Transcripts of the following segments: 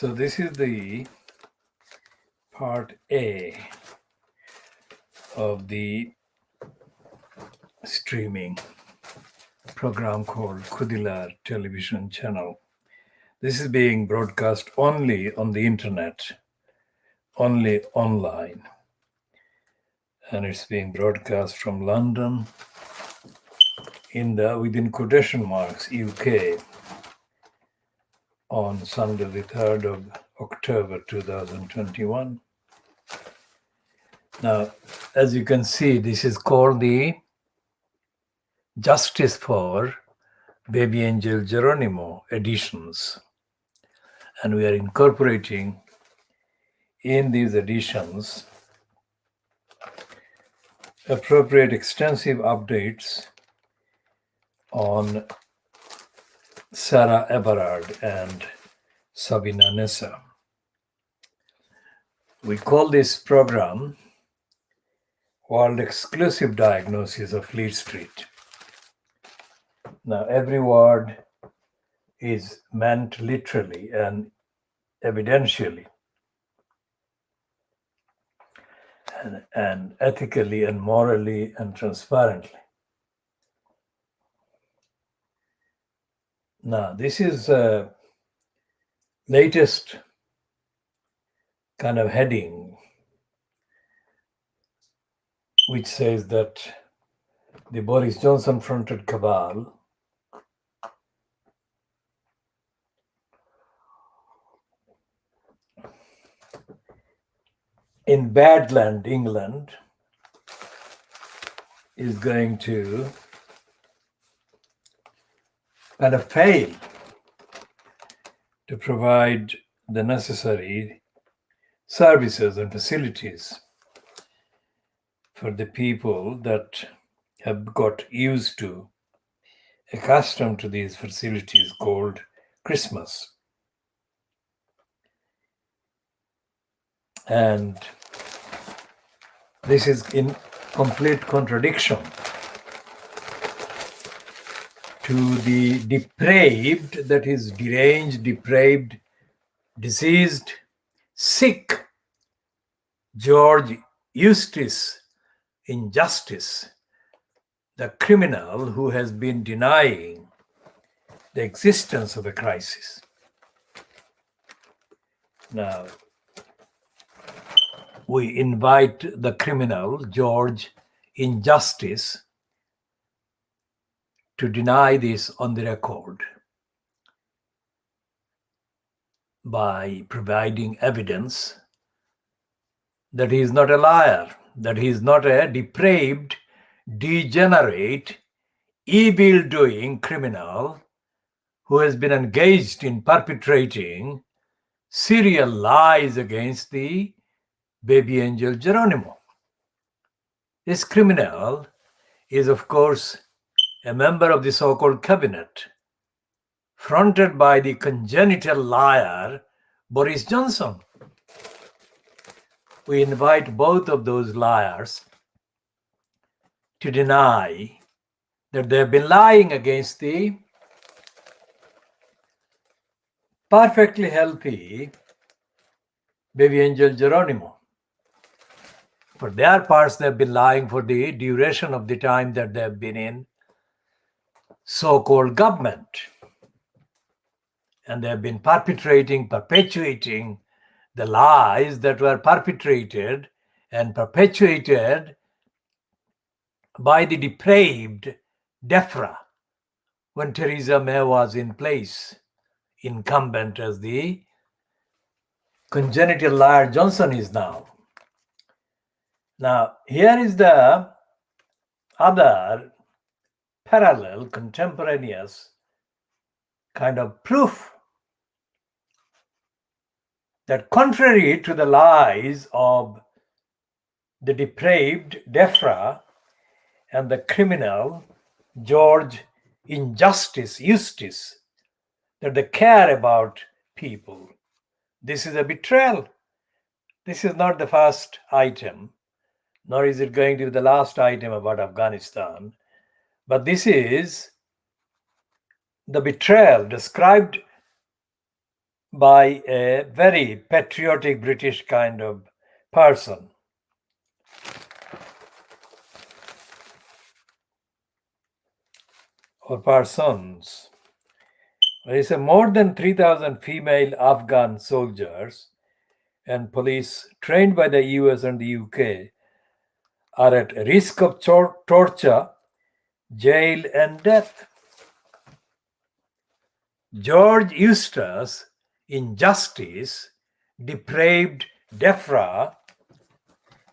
So this is the part A of the streaming program called Khoodeelaar television channel. This is being broadcast only on the internet, only online. And it's being broadcast from London within quotation marks, UK, on Sunday the 3rd of October 2021. Now, as you can see, this is called the Justice for Baby Angel Geronimo editions. And we are incorporating in these editions appropriate extensive updates on Sarah EVERARD and SABINA NESSA. We call this program World Exclusive Diagnosis of Fleet Street. Now, every word is meant literally and evidentially and ethically and morally and transparently. Now, this is a latest kind of heading which says that the Boris Johnson-fronted cabal in Badland, England, is going to kind of fail to provide the necessary services and facilities for the people that have got used to, accustomed to these facilities called Christmas. And this is in complete contradiction to the depraved, that is deranged, depraved, diseased, sick George Eustace Injustice, the criminal who has been denying the existence of a crisis. Now, we invite the criminal, George Injustice, to deny this on the record by providing evidence that he is not a liar, that he is not a depraved, degenerate, evil-doing criminal who has been engaged in perpetrating serial lies against the baby angel Geronimo. This criminal is, of course, a member of the so-called cabinet, fronted by the congenital liar Boris Johnson. We invite both of those liars to deny that they have been lying against the perfectly healthy baby angel Geronimo. For their parts, they have been lying for the duration of the time that they have been in so-called government. And they have been perpetuating the lies that were perpetrated and perpetuated by the depraved DEFRA when Theresa May was in place, incumbent as the congenital liar Johnson is now. Now, here is the other parallel, contemporaneous kind of proof that contrary to the lies of the depraved DEFRA and the criminal George Injustice Eustace, that they care about people. This is a betrayal. This is not the first item, nor is it going to be the last item about Afghanistan, but this is the betrayal described by a very patriotic British kind of person. Or persons. He said more than 3,000 female Afghan soldiers and police trained by the US and the UK are at risk of torture, jail, and death. George Eustace, injustice, depraved DEFRA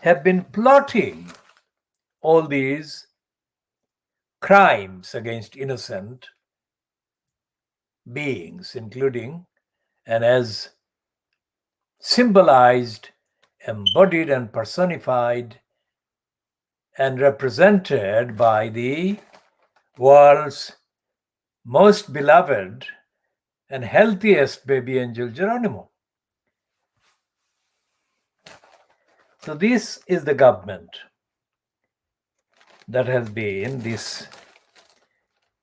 have been plotting all these crimes against innocent beings, including and as symbolized, embodied, and personified and represented by the world's most beloved and healthiest baby angel, Geronimo. So this is the government that has been this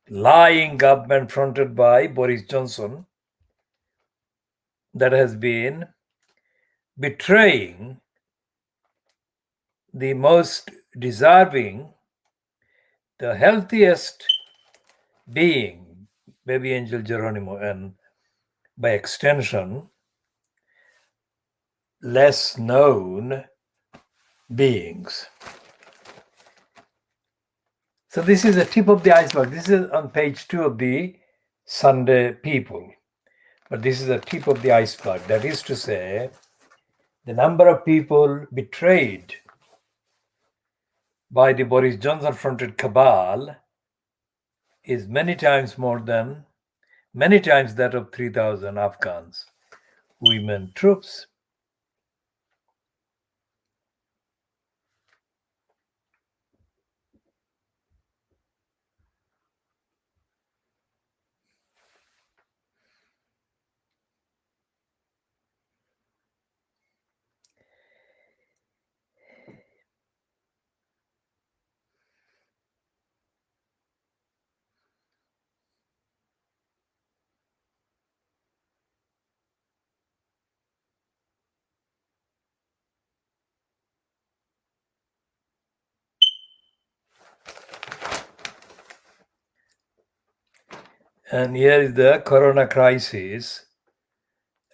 lying government fronted by Boris Johnson that has been betraying the most deserving, the healthiest being, baby angel Geronimo, and by extension, less known beings. So this is the tip of the iceberg. This is on page 2 of the Sunday People. But this is the tip of the iceberg. That is to say, the number of people betrayed by the Boris Johnson-fronted cabal is many times that of 3,000 Afghans, women troops. And here is the corona crisis,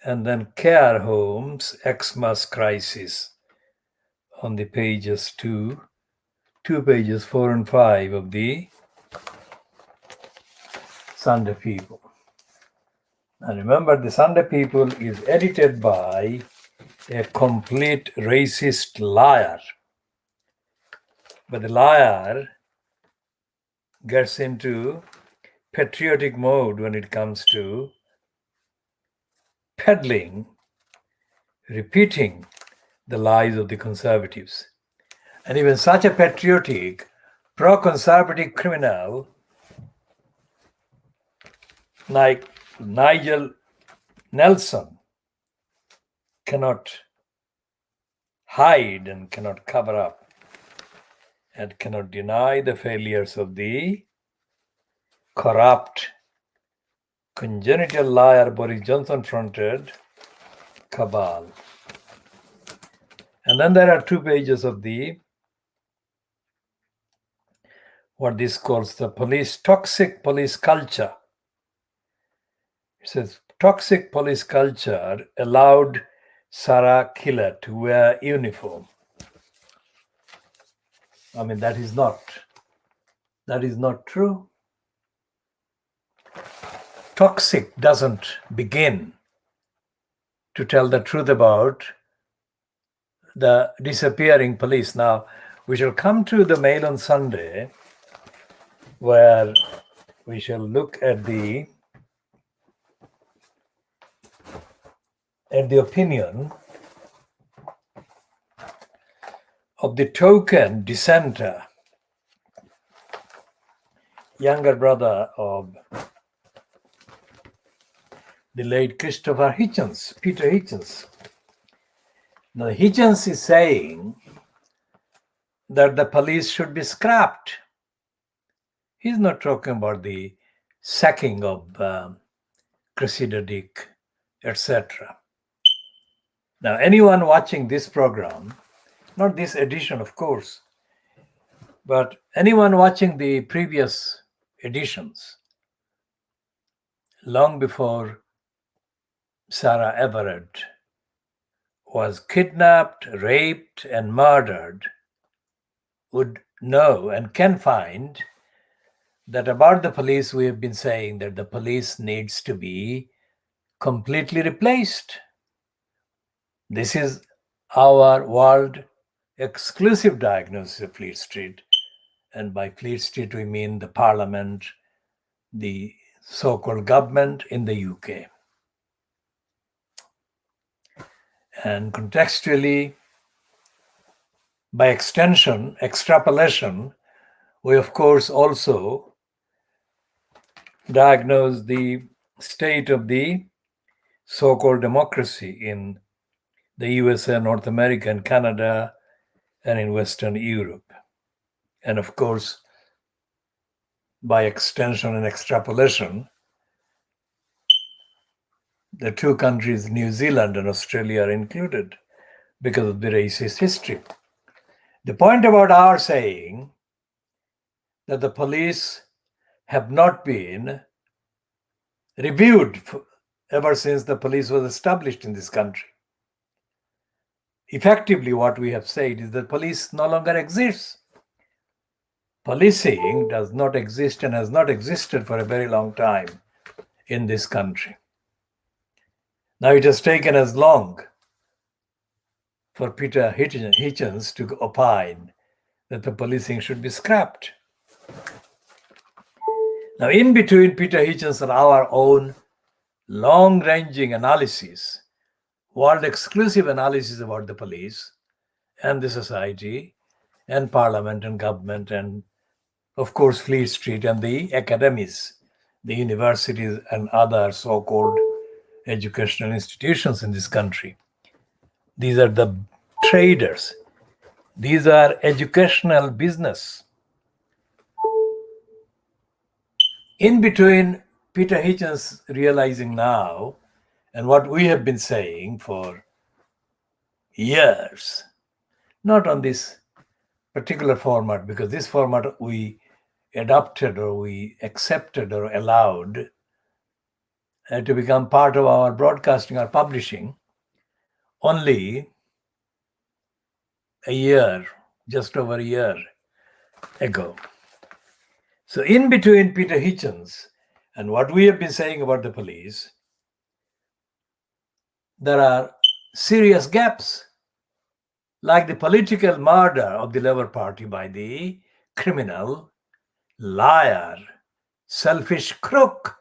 and then care homes, Xmas crisis on the pages 2 pages 4 and 5 of the Sunday People. And remember, the Sunday People is edited by a complete racist liar. But the liar gets into patriotic mode when it comes to peddling, repeating the lies of the conservatives. And even such a patriotic, pro-conservative criminal like Nigel Nelson cannot hide and cannot cover up and cannot deny the failures of the corrupt, congenital liar Boris Johnson-fronted cabal. And then there are 2 pages of the what this calls the toxic police culture. It says toxic police culture allowed Sarah Killer to wear uniform. I mean, that is not true. Toxic doesn't begin to tell the truth about the disappearing police. Now, we shall come to the Mail on Sunday, where we shall look at the opinion of the token dissenter, younger brother of the late Christopher Hitchens, Peter Hitchens. Now, Hitchens is saying that the police should be scrapped. He's not talking about the sacking of Cressida Dick etc. Now, anyone watching this program, not this edition, of course, but anyone watching the previous editions, long before Sarah Everard was kidnapped, raped, and murdered, would know and can find that about the police, we have been saying that the police needs to be completely replaced. This is our world exclusive diagnosis of Fleet Street. And by Fleet Street, we mean the parliament, the so-called government in the UK. And contextually, by extension, extrapolation, we of course also diagnose the state of the so-called democracy in the USA, North America, and Canada, and in Western Europe. And of course, by extension and extrapolation, the two countries, New Zealand and Australia, are included because of the racist history. The point about our saying that the police have not been reviewed ever since the police was established in this country. Effectively, what we have said is that police no longer exists. Policing does not exist and has not existed for a very long time in this country. Now, it has taken as long for Peter Hitchens to opine that the policing should be scrapped. Now, in between Peter Hitchens and our own long-ranging analysis, world-exclusive analysis about the police and the society and parliament and government and, of course, Fleet Street and the academies, the universities and other so-called educational institutions in this country. These are the traders. These are educational business. In between Peter Hitchens realizing now and what we have been saying for years, not on this particular format, because this format we adopted or we accepted or allowed to become part of our broadcasting or publishing only a year, just over a year ago. So in between Peter Hitchens and what we have been saying about the police, there are serious gaps, like the political murder of the Labour Party by the criminal, liar, selfish crook,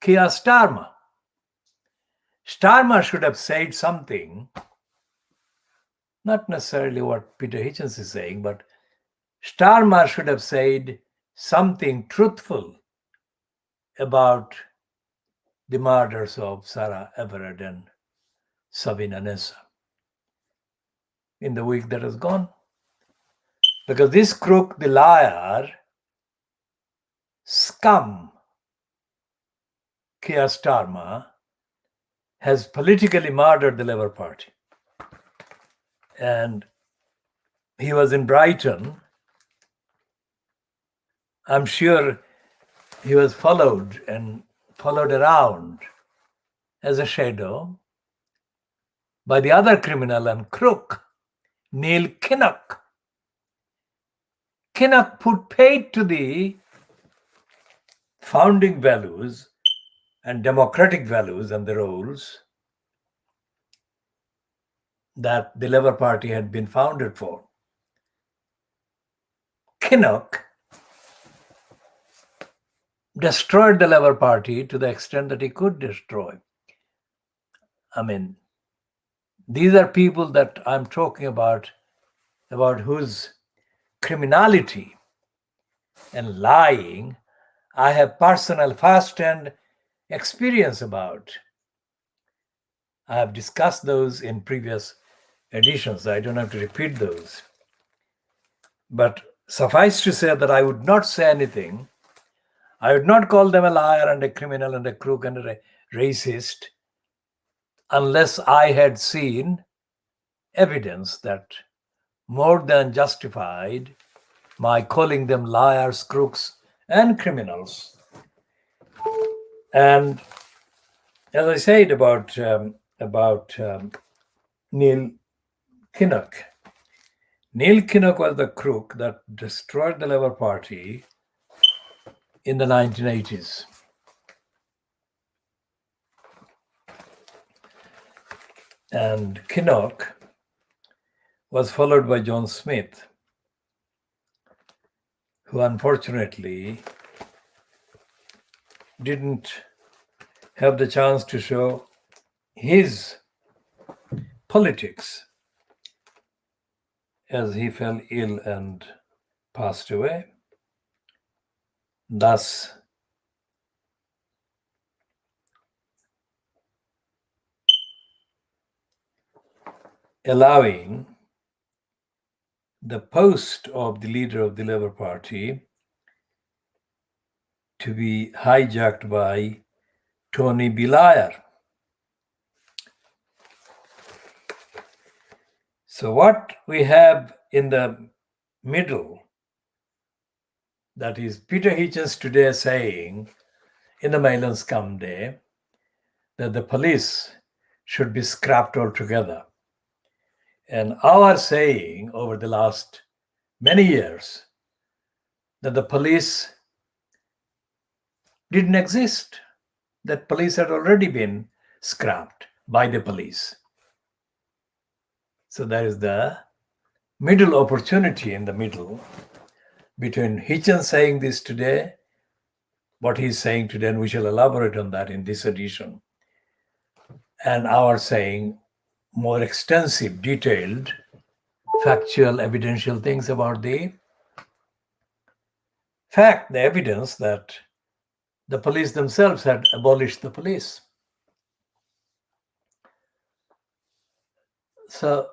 Keir Starmer. Starmer should have said something, not necessarily what Peter Hitchens is saying, but Starmer should have said something truthful about the murders of Sarah Everard and SABINA NESSA in the week that has gone. Because this crook, the liar, scum, Keir Starmer, has politically murdered the Labour Party. And he was in Brighton. I'm sure he was followed around as a shadow by the other criminal and crook, Neil Kinnock. Kinnock put paid to the founding values and democratic values and the roles that the Labour Party had been founded for. Kinnock destroyed the Labour Party to the extent that he could destroy. I mean, these are people that I'm talking about whose criminality and lying I have personal first-hand experience about. I have discussed those in previous editions. I don't have to repeat those. But suffice to say that I would not say anything I would not call them a liar and a criminal and a crook and a racist unless I had seen evidence that more than justified my calling them liars, crooks, and criminals. And as I said about Neil Kinnock, Neil Kinnock was the crook that destroyed the Labour Party in the 1980s. And Kinnock was followed by John Smith, who unfortunately didn't have the chance to show his politics as he fell ill and passed away, thus allowing the post of the leader of the Labour Party to be hijacked by Tony Blair. So what we have in the middle, that is Peter Hitchens today saying in the Mail and Scum Day that the police should be scrapped altogether. And our saying over the last many years that the police didn't exist, that police had already been scrapped by the police. So there is the middle opportunity in the middle between Hitchens saying this today, what he's saying today, and we shall elaborate on that in this edition, and our saying more extensive, detailed, factual, evidential things about the fact, the evidence that the police themselves had abolished the police. So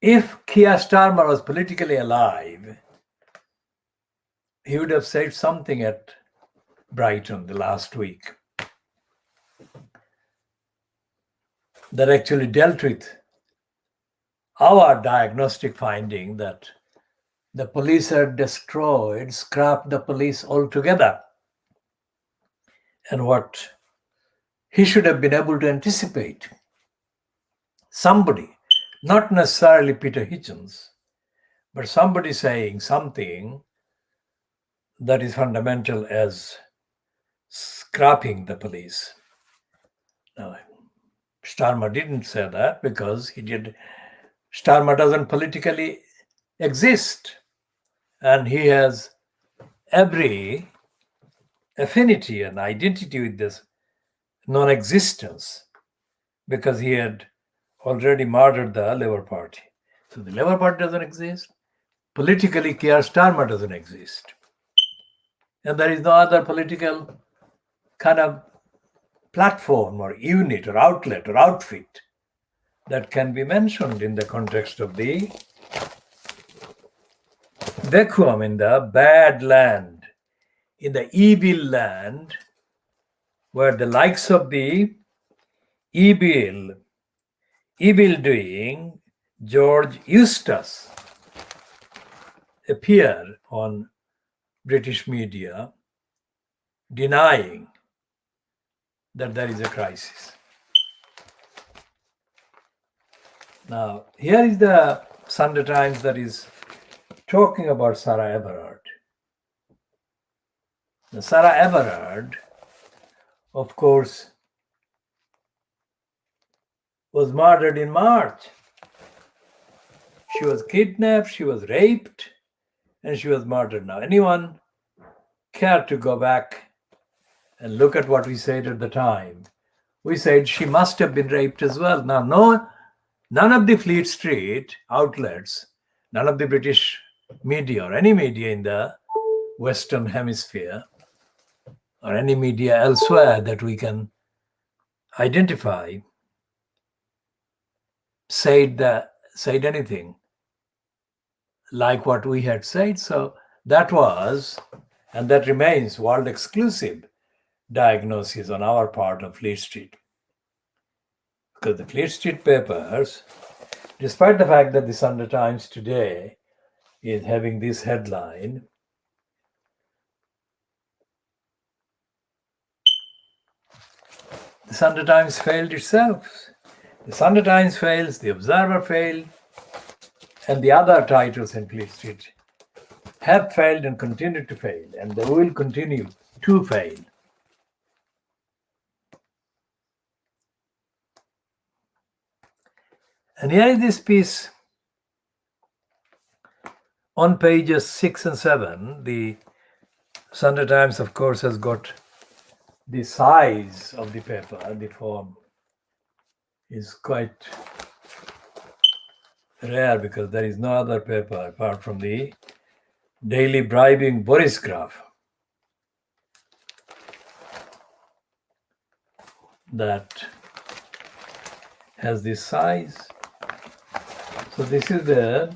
if Keir Starmer was politically alive, he would have said something at Brighton the last week that actually dealt with our diagnostic finding that the police had destroyed, scrapped the police altogether. And what he should have been able to anticipate, somebody, not necessarily Peter Hitchens, but somebody saying something that is fundamental as scrapping the police. Now, Starmer didn't say that because Starmer doesn't politically exist, and he has every affinity and identity with this non-existence because he had already murdered the Labour Party. So the Labour Party doesn't exist. Politically, Keir Starmer doesn't exist. And there is no other political kind of platform or unit or outlet or outfit that can be mentioned in the context of the vacuum in the bad land, in the evil land, where the likes of the evil-doing George Eustace appear on British media denying that there is a crisis. Now, here is the Sunday Times that is talking about Sarah Everard. Now, Sarah Everard, of course, was murdered in March. She was kidnapped, she was raped, and she was murdered. Now, anyone care to go back and look at what we said at the time? We said she must have been raped as well. Now, none of the Fleet Street outlets, none of the British media or any media in the Western Hemisphere or any media elsewhere that we can identify said anything like what we had said. So that was And that remains world exclusive diagnosis on our part of Fleet Street. Because the Fleet Street papers, despite the fact that the Sunday Times today is having this headline, the Sunday Times failed itself. The Sunday Times fails, the Observer failed, and the other titles in Fleet Street have failed and continue to fail, and they will continue to fail. And here is this piece on pages 6 and 7. The Sunday Times, of course, has got the size of the paper. The form is quite rare because there is no other paper apart from the daily bribing Boris graph that has this size. So this is the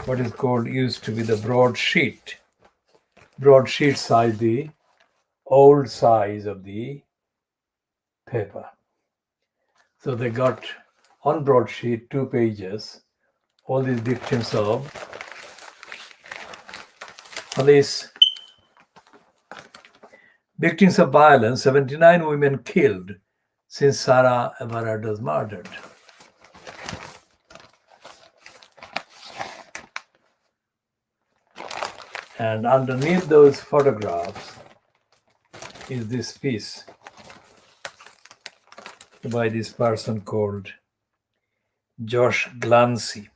what is called, used to be the broadsheet size, the old size of the paper. So they got on broadsheet 2 pages, all these victims of police, victims of violence, 79 women killed since Sarah Everard was murdered. And underneath those photographs is this piece by this person called Josh Glancy.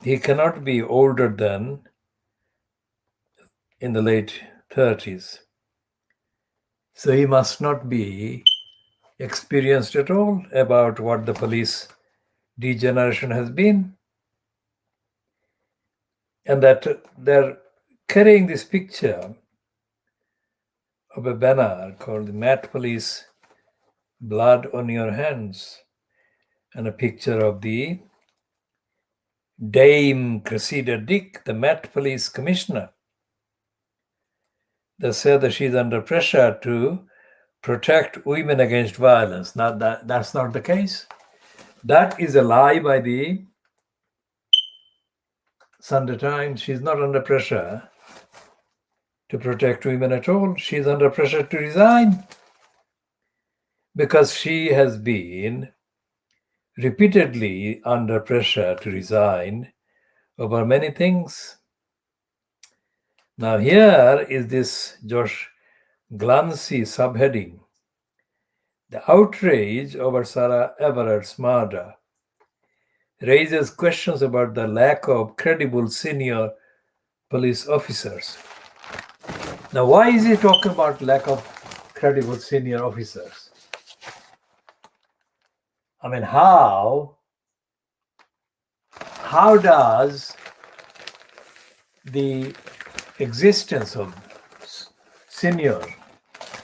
He cannot be older than in the late 30s. So he must not be experienced at all about what the police degeneration has been. And that they're carrying this picture of a banner called the Met Police Blood on Your Hands, and a picture of the Dame Cressida Dick, the Met Police Commissioner. They say that she's under pressure to protect women against violence. Now, that's not the case. That is a lie by the Sunday Times. She's not under pressure to protect women at all. She's under pressure to resign because she has been repeatedly under pressure to resign over many things. Now here is this Josh Glancy subheading: the outrage over Sarah Everard's murder raises questions about the lack of credible senior police officers. Now, why is he talking about lack of credible senior officers? I mean, how does the existence of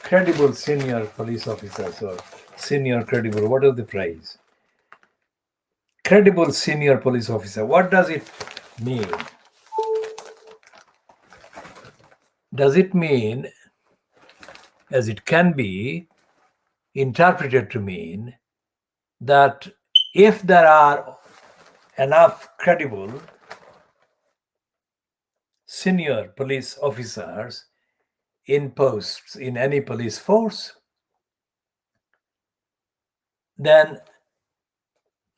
credible senior police officers, or senior credible, what is the phrase? Credible senior police officer, what does it mean? Does it mean, as it can be interpreted to mean, that if there are enough credible senior police officers in posts in any police force, then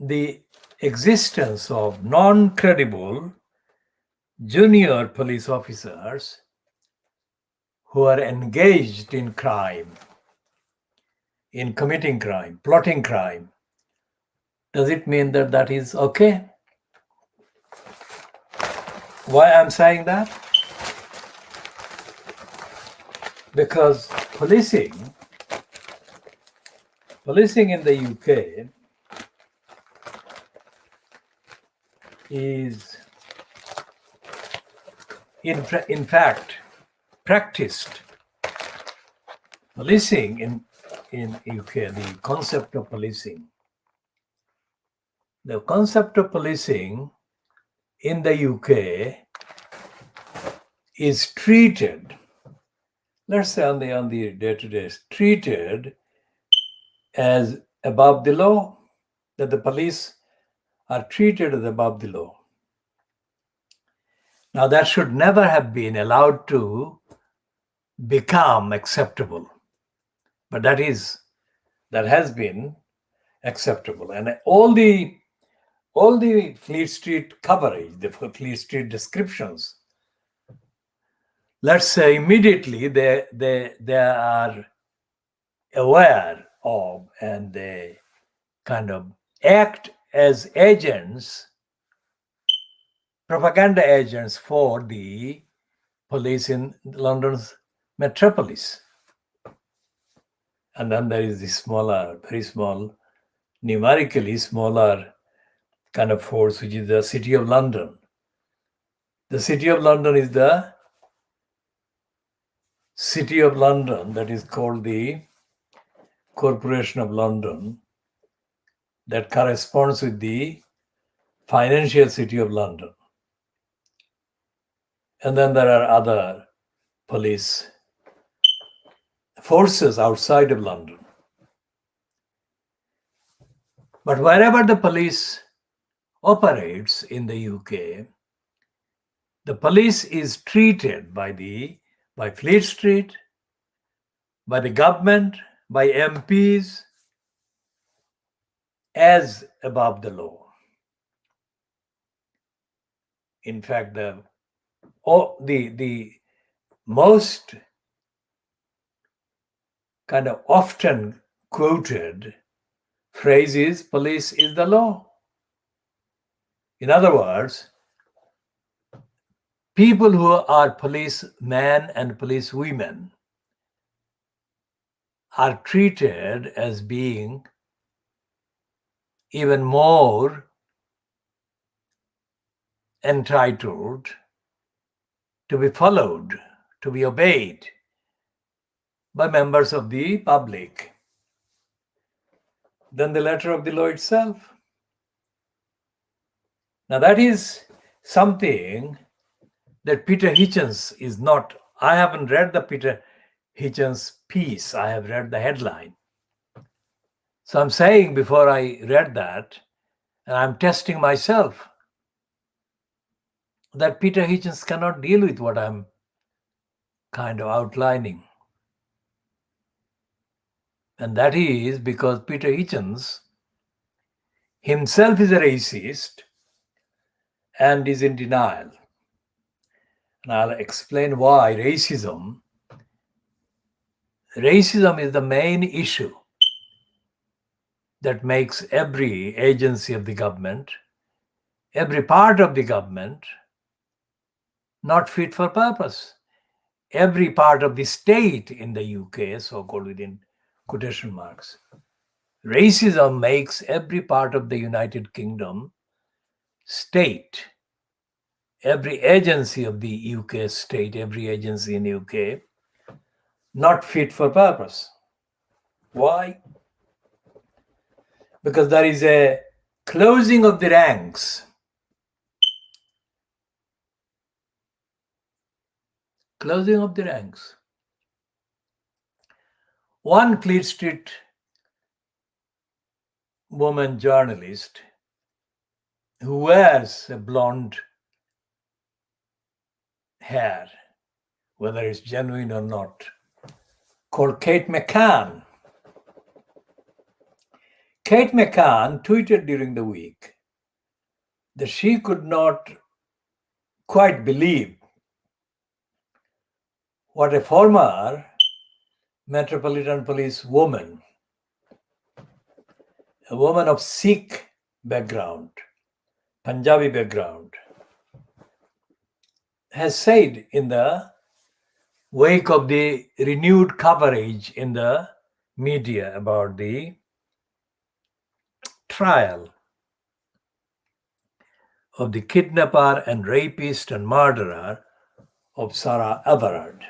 the existence of non-credible junior police officers who are engaged in crime, in committing crime, plotting crime, does it mean that that is okay? Why I'm saying that? Because policing in the UK is in fact practiced. Policing in UK, the concept of policing in the UK is treated, let's say on the day-to-day, treated as above the law, that the police are treated as above the law. Now that should never have been allowed to become acceptable, but that has been acceptable. And all the Fleet Street coverage, the Fleet Street descriptions, let's say immediately they are aware of, and they kind of act as agents, propaganda agents for the police in London's metropolis. And then there is the smaller, very small, numerically smaller kind of force, which is the City of London. The City of London is the City of London that is called the Corporation of London, that corresponds with the financial City of London. And then there are other police forces outside of London. But wherever the police operates in the UK, the police is treated by Fleet Street, by the government, by MPs as above the law. In fact, the most kind of often quoted phrase is police is the law. In other words, people who are policemen and policewomen are treated as being even more entitled to be followed, to be obeyed by members of the public than the letter of the law itself. Now that is something that Peter Hitchens is not. I haven't read the Peter Hitchens piece. I have read the headline. So I'm saying, before I read that, and I'm testing myself, that Peter Hitchens cannot deal with what I'm kind of outlining. And that is because Peter Hitchens himself is a racist and is in denial. And I'll explain why racism is the main issue that makes every agency of the government, every part of the government, not fit for purpose. Every part of the state in the UK, so-called within quotation marks. Racism makes every part of the United Kingdom state, every agency of the UK state, every agency in the UK, not fit for purpose. Why? Because there is a closing of the ranks. Closing of the ranks. One Fleet Street woman journalist who wears a blonde hair, whether it's genuine or not, called Kate McCann. Kate McCann tweeted during the week that she could not quite believe what a former Metropolitan Police woman, a woman of Sikh background, Punjabi background, has said in the wake of the renewed coverage in the media about the trial of the kidnapper and rapist and murderer of Sarah Everard.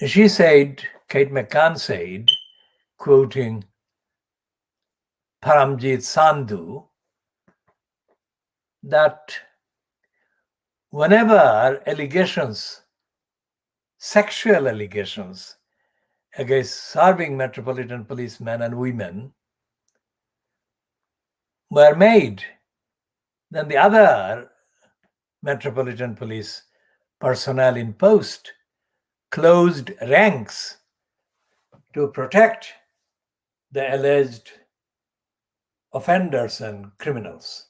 She said, Kate McCann said, quoting Paramjit Sandhu, that whenever allegations, sexual allegations against serving Metropolitan Police men and women were made, then the other Metropolitan Police personnel in post closed ranks to protect the alleged offenders and criminals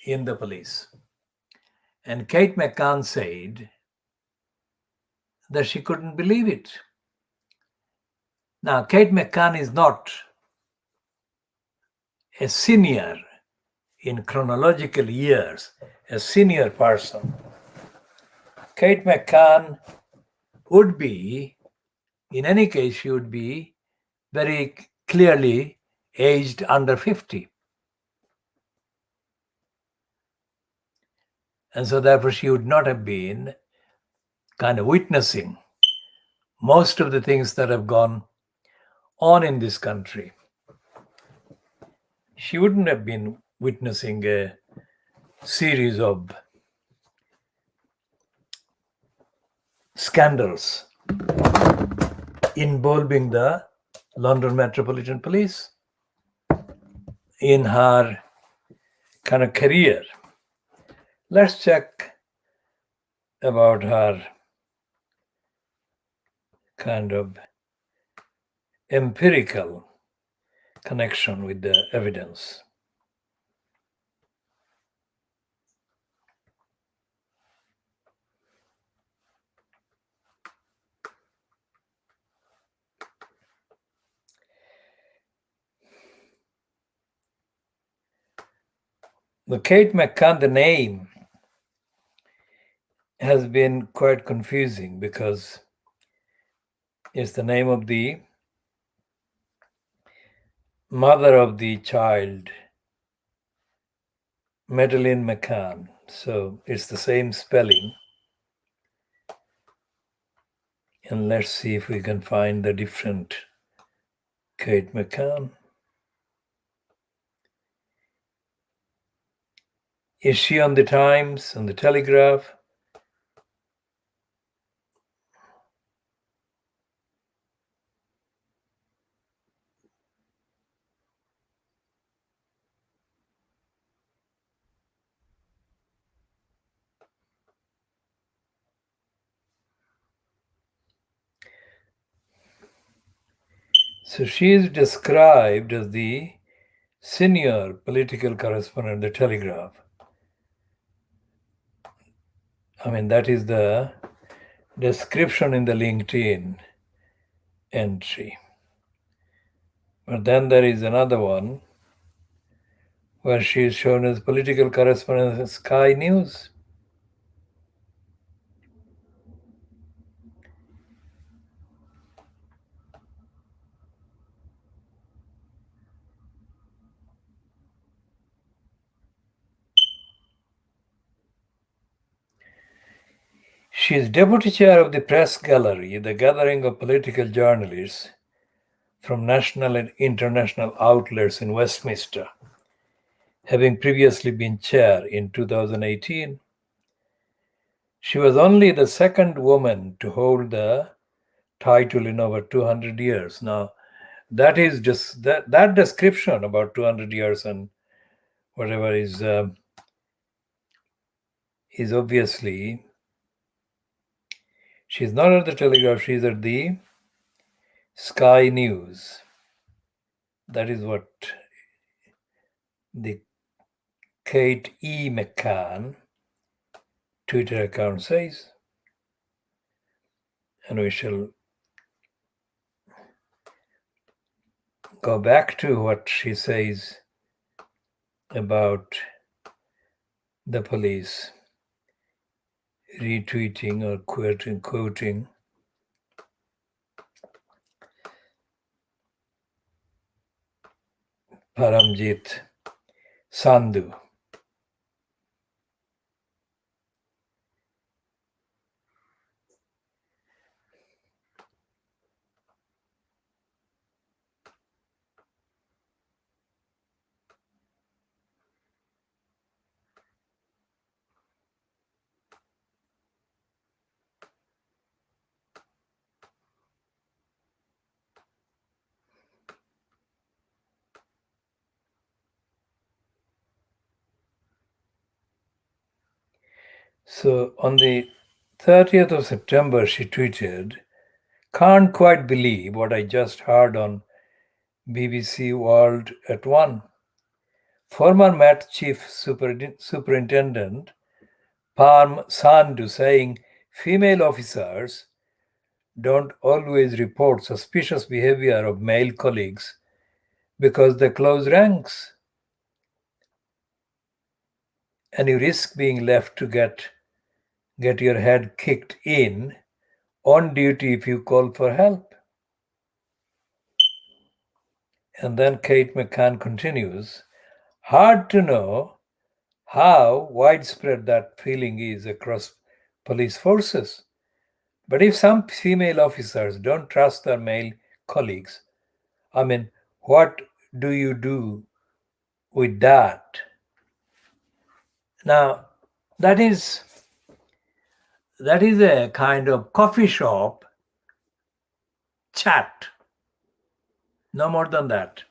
in the police. And Kate McCann said that she couldn't believe it. Now, Kate McCann is not a senior in chronological years, a senior person. Kate McCann would be, in any case, she would be very clearly aged under 50. And so therefore she would not have been kind of witnessing most of the things that have gone on in this country. She wouldn't have been witnessing a series of scandals involving the London Metropolitan Police in her kind of career. Let's check about her kind of empirical connection with the evidence. The Kate McCann, the name has been quite confusing because it's the name of the mother of the child, Madeleine McCann. So it's the same spelling. And let's see if we can find the different Kate McCann. Is she on the Times, on the Telegraph? So she is described as the senior political correspondent of the Telegraph. I mean, that is the description in the LinkedIn entry. But then there is another one where she is shown as political correspondent of Sky News. She is deputy chair of the Press Gallery, the gathering of political journalists from national and international outlets in Westminster, having previously been chair in 2018. She was only the second woman to hold the title in over 200 years. Now, that is just that description about 200 years and whatever is obviously, she's not at the Telegraph, she's at the Sky News. That is what the Kate E. McCann Twitter account says. And we shall go back to what she says about the police retweeting or quoting Paramjit Sandhu. So on the 30th of September, she tweeted, "Can't quite believe what I just heard on BBC World at 1. Former Met Chief Superintendent Parm Sandhu saying female officers don't always report suspicious behavior of male colleagues because they close ranks and you risk being left to get your head kicked in on duty if you call for help." And then Kate McCann continues, "Hard to know how widespread that feeling is across police forces. But if some female officers don't trust their male colleagues, I mean, what do you do with that?" Now, that is a kind of coffee shop chat, no more than that.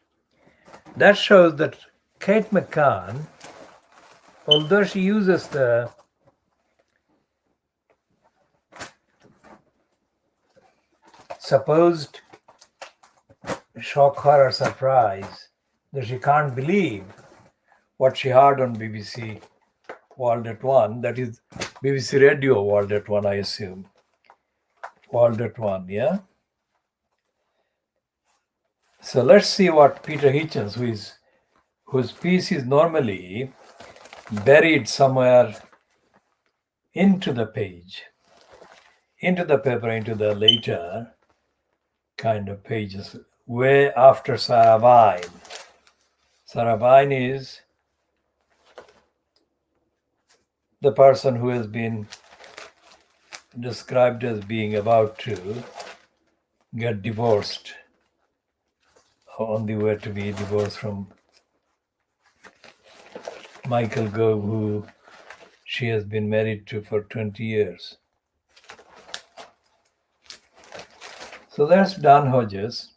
That shows that Kate McCann, although she uses the supposed shock, horror, surprise, that she can't believe what she heard on BBC World at 1, that is BBC Radio World at 1, I assume. World at 1, yeah? So let's see what Peter Hitchens, whose piece is normally buried somewhere into the page, into the paper, into the later kind of pages, way after Sarah Vine. Sarah Vine is the person who has been described as being about to get divorced, on the way to be divorced from Michael Gove, who she has been married to for 20 years. So that's Dan Hodges.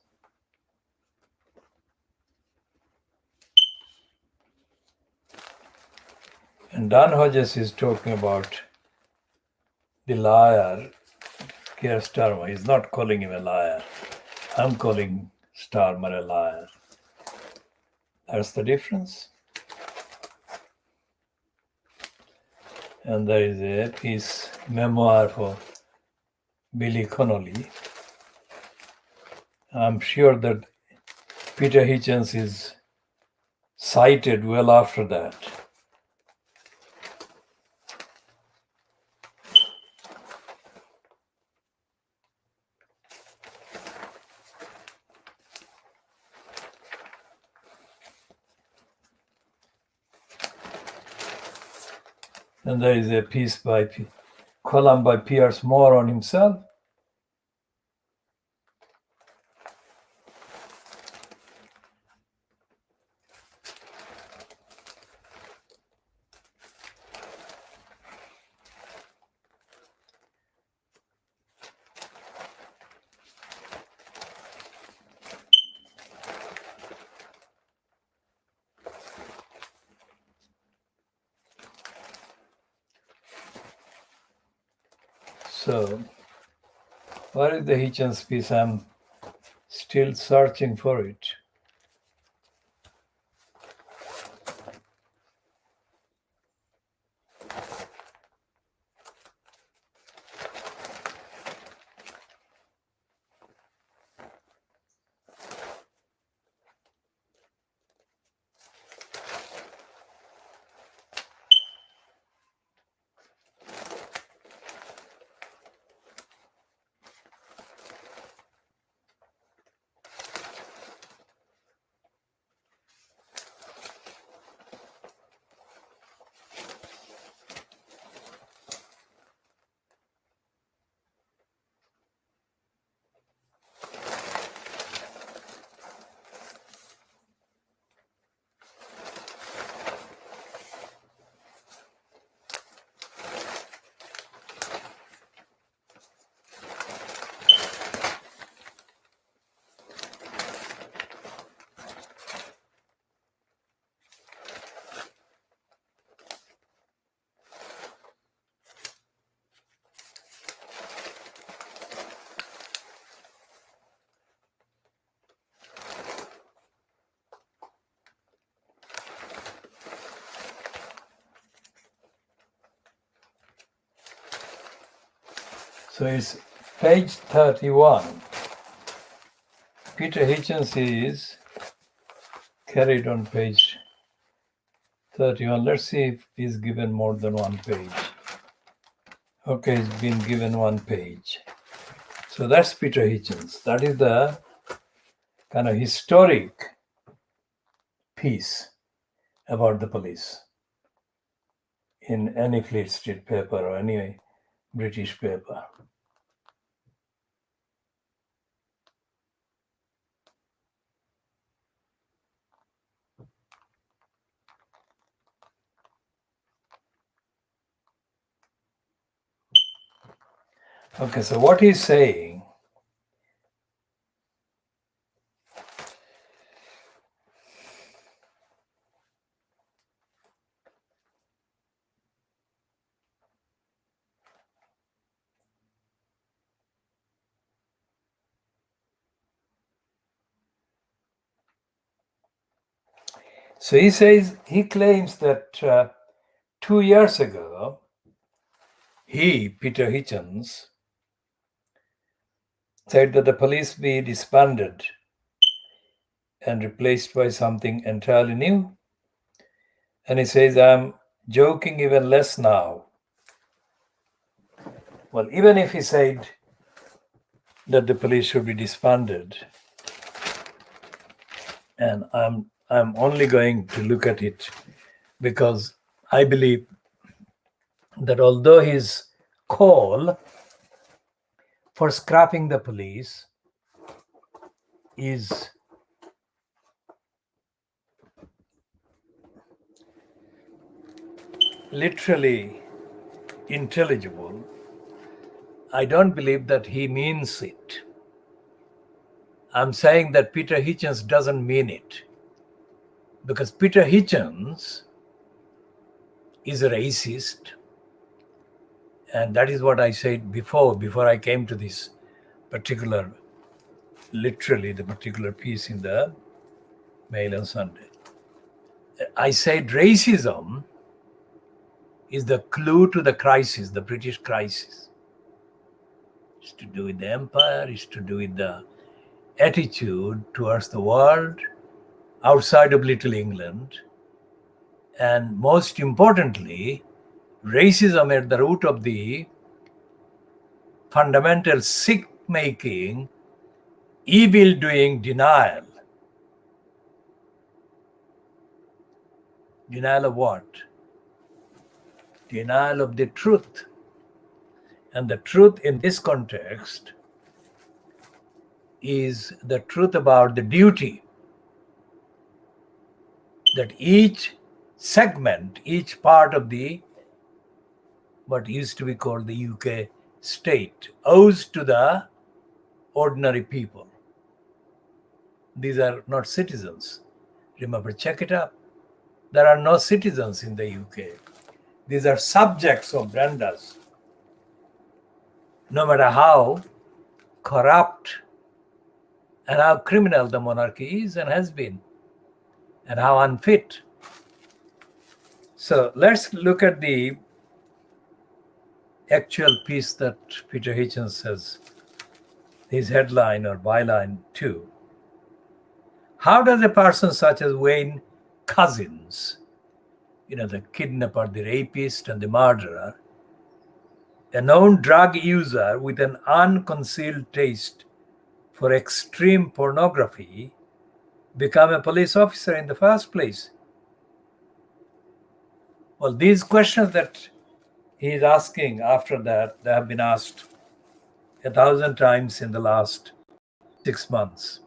And Dan Hodges is talking about the liar, Keir Starmer. He's not calling him a liar. I'm calling Starmer a liar. That's the difference. And there is a piece, memoir for Billy Connolly. I'm sure that Peter Hitchens is cited well after that. And there is a piece by column by Piers Moore on himself. So, where is the Hitchens piece? I'm still searching for it. So it's page 31. Peter Hitchens is carried on page 31. Let's see if he's given more than one page. Okay, he's been given one page. So that's Peter Hitchens. That is the kind of historic piece about the police in any Fleet Street paper or any British paper. Okay, so what he's saying, so he claims that 2 years ago, Peter Hitchens, said that the police be disbanded and replaced by something entirely new. And he says, I'm joking even less now. Well, even if he said that the police should be disbanded, and I'm only going to look at it because I believe that although his call for scrapping the police is literally intelligible, I don't believe that he means it. I'm saying that Peter Hitchens doesn't mean it, because Peter Hitchens is a racist, and that is what I said before I came to this particular, literally the particular piece in the Mail on Sunday. I said racism is the clue to the crisis, the British crisis. It's to do with the empire, it's to do with the attitude towards the world outside of Little England, and most importantly, racism at the root of the fundamental sick-making, evil-doing denial. Denial of what? Denial of the truth. And the truth in this context is the truth about the duty that each segment, each part of the what used to be called the UK state owes to the ordinary people. These are not citizens. Remember, check it up. There are no citizens in the UK. These are subjects of Brenda's. No matter how corrupt and how criminal the monarchy is and has been, and how unfit. So let's look at the actual piece that Peter Hitchens says, his headline or byline too. How does a person such as Wayne Couzens, the kidnapper, the rapist, and the murderer, a known drug user with an unconcealed taste for extreme pornography, become a police officer in the first place? Well, these questions that he is asking after that, they have been asked 1,000 times in the last 6 months.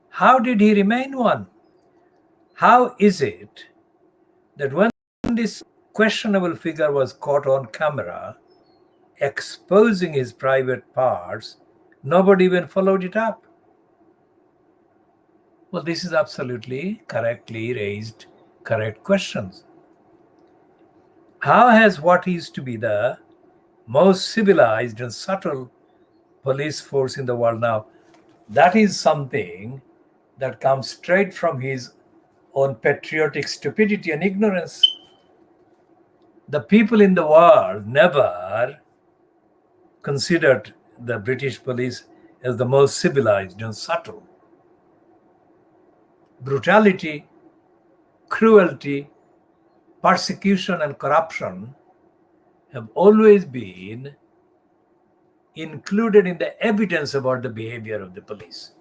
How did he remain one? How is it that when this questionable figure was caught on camera exposing his private parts, nobody even followed it up? Well, this is absolutely correctly raised, correct questions. How has what is to be the most civilized and subtle police force in the world now, that is something that comes straight from his own patriotic stupidity and ignorance. The people in the world never considered the British police as the most civilized and subtle. Brutality, cruelty, persecution, and corruption have always been included in the evidence about the behavior of the police.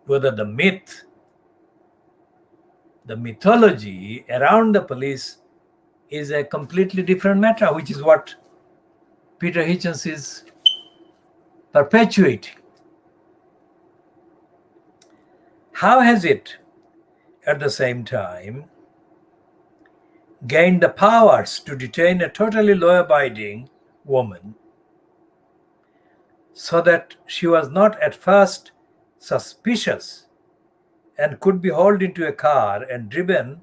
Whether the mythology around the police is a completely different matter, which is what Peter Hitchens is perpetuating. How has it, at the same time, gained the powers to detain a totally law-abiding woman so that she was not at first suspicious and could be hauled into a car and driven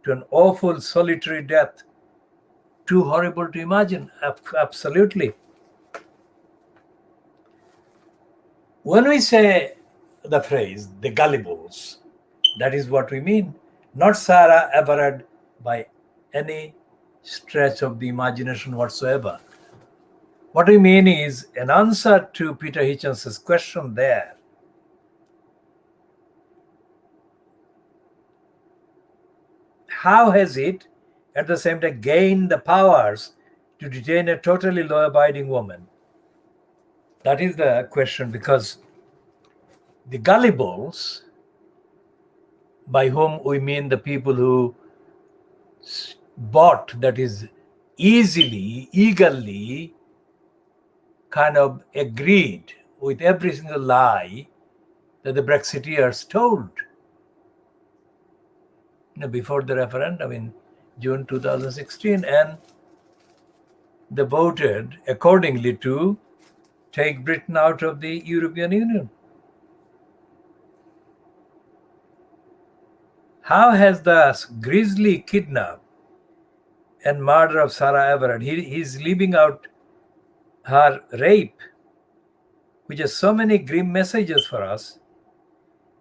to an awful solitary death? Too horrible to imagine. Absolutely. When we say the phrase, the gullibles, that is what we mean. Not Sarah Everard by any stretch of the imagination whatsoever. What we mean is an answer to Peter Hitchens' question there. How has it, at the same time, gained the powers to detain a totally law-abiding woman? That is the question, because the gullibles, by whom we mean the people who bought, that is, easily, eagerly, kind of agreed with every single lie that the Brexiteers told. Before the referendum in June 2016, and they voted accordingly to take Britain out of the European Union. How has the grisly kidnap and murder of Sarah Everard, he's leaving out her rape, which has so many grim messages for us,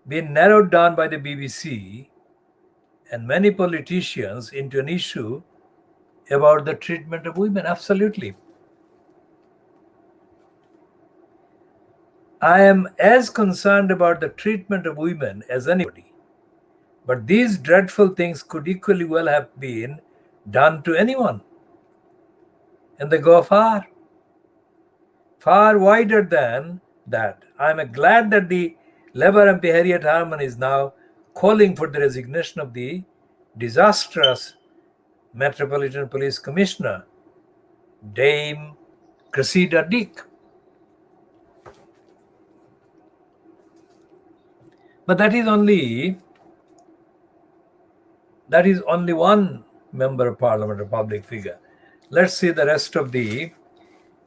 been narrowed down by the BBC and many politicians into an issue about the treatment of women? Absolutely. I am as concerned about the treatment of women as anybody, but these dreadful things could equally well have been done to anyone, and they go far wider than that. I'm glad that the Labour MP Harriet Harman is now calling for the resignation of the disastrous Metropolitan Police Commissioner, Dame Cressida Dick. But that is only one member of Parliament, a public figure. Let's see the rest of the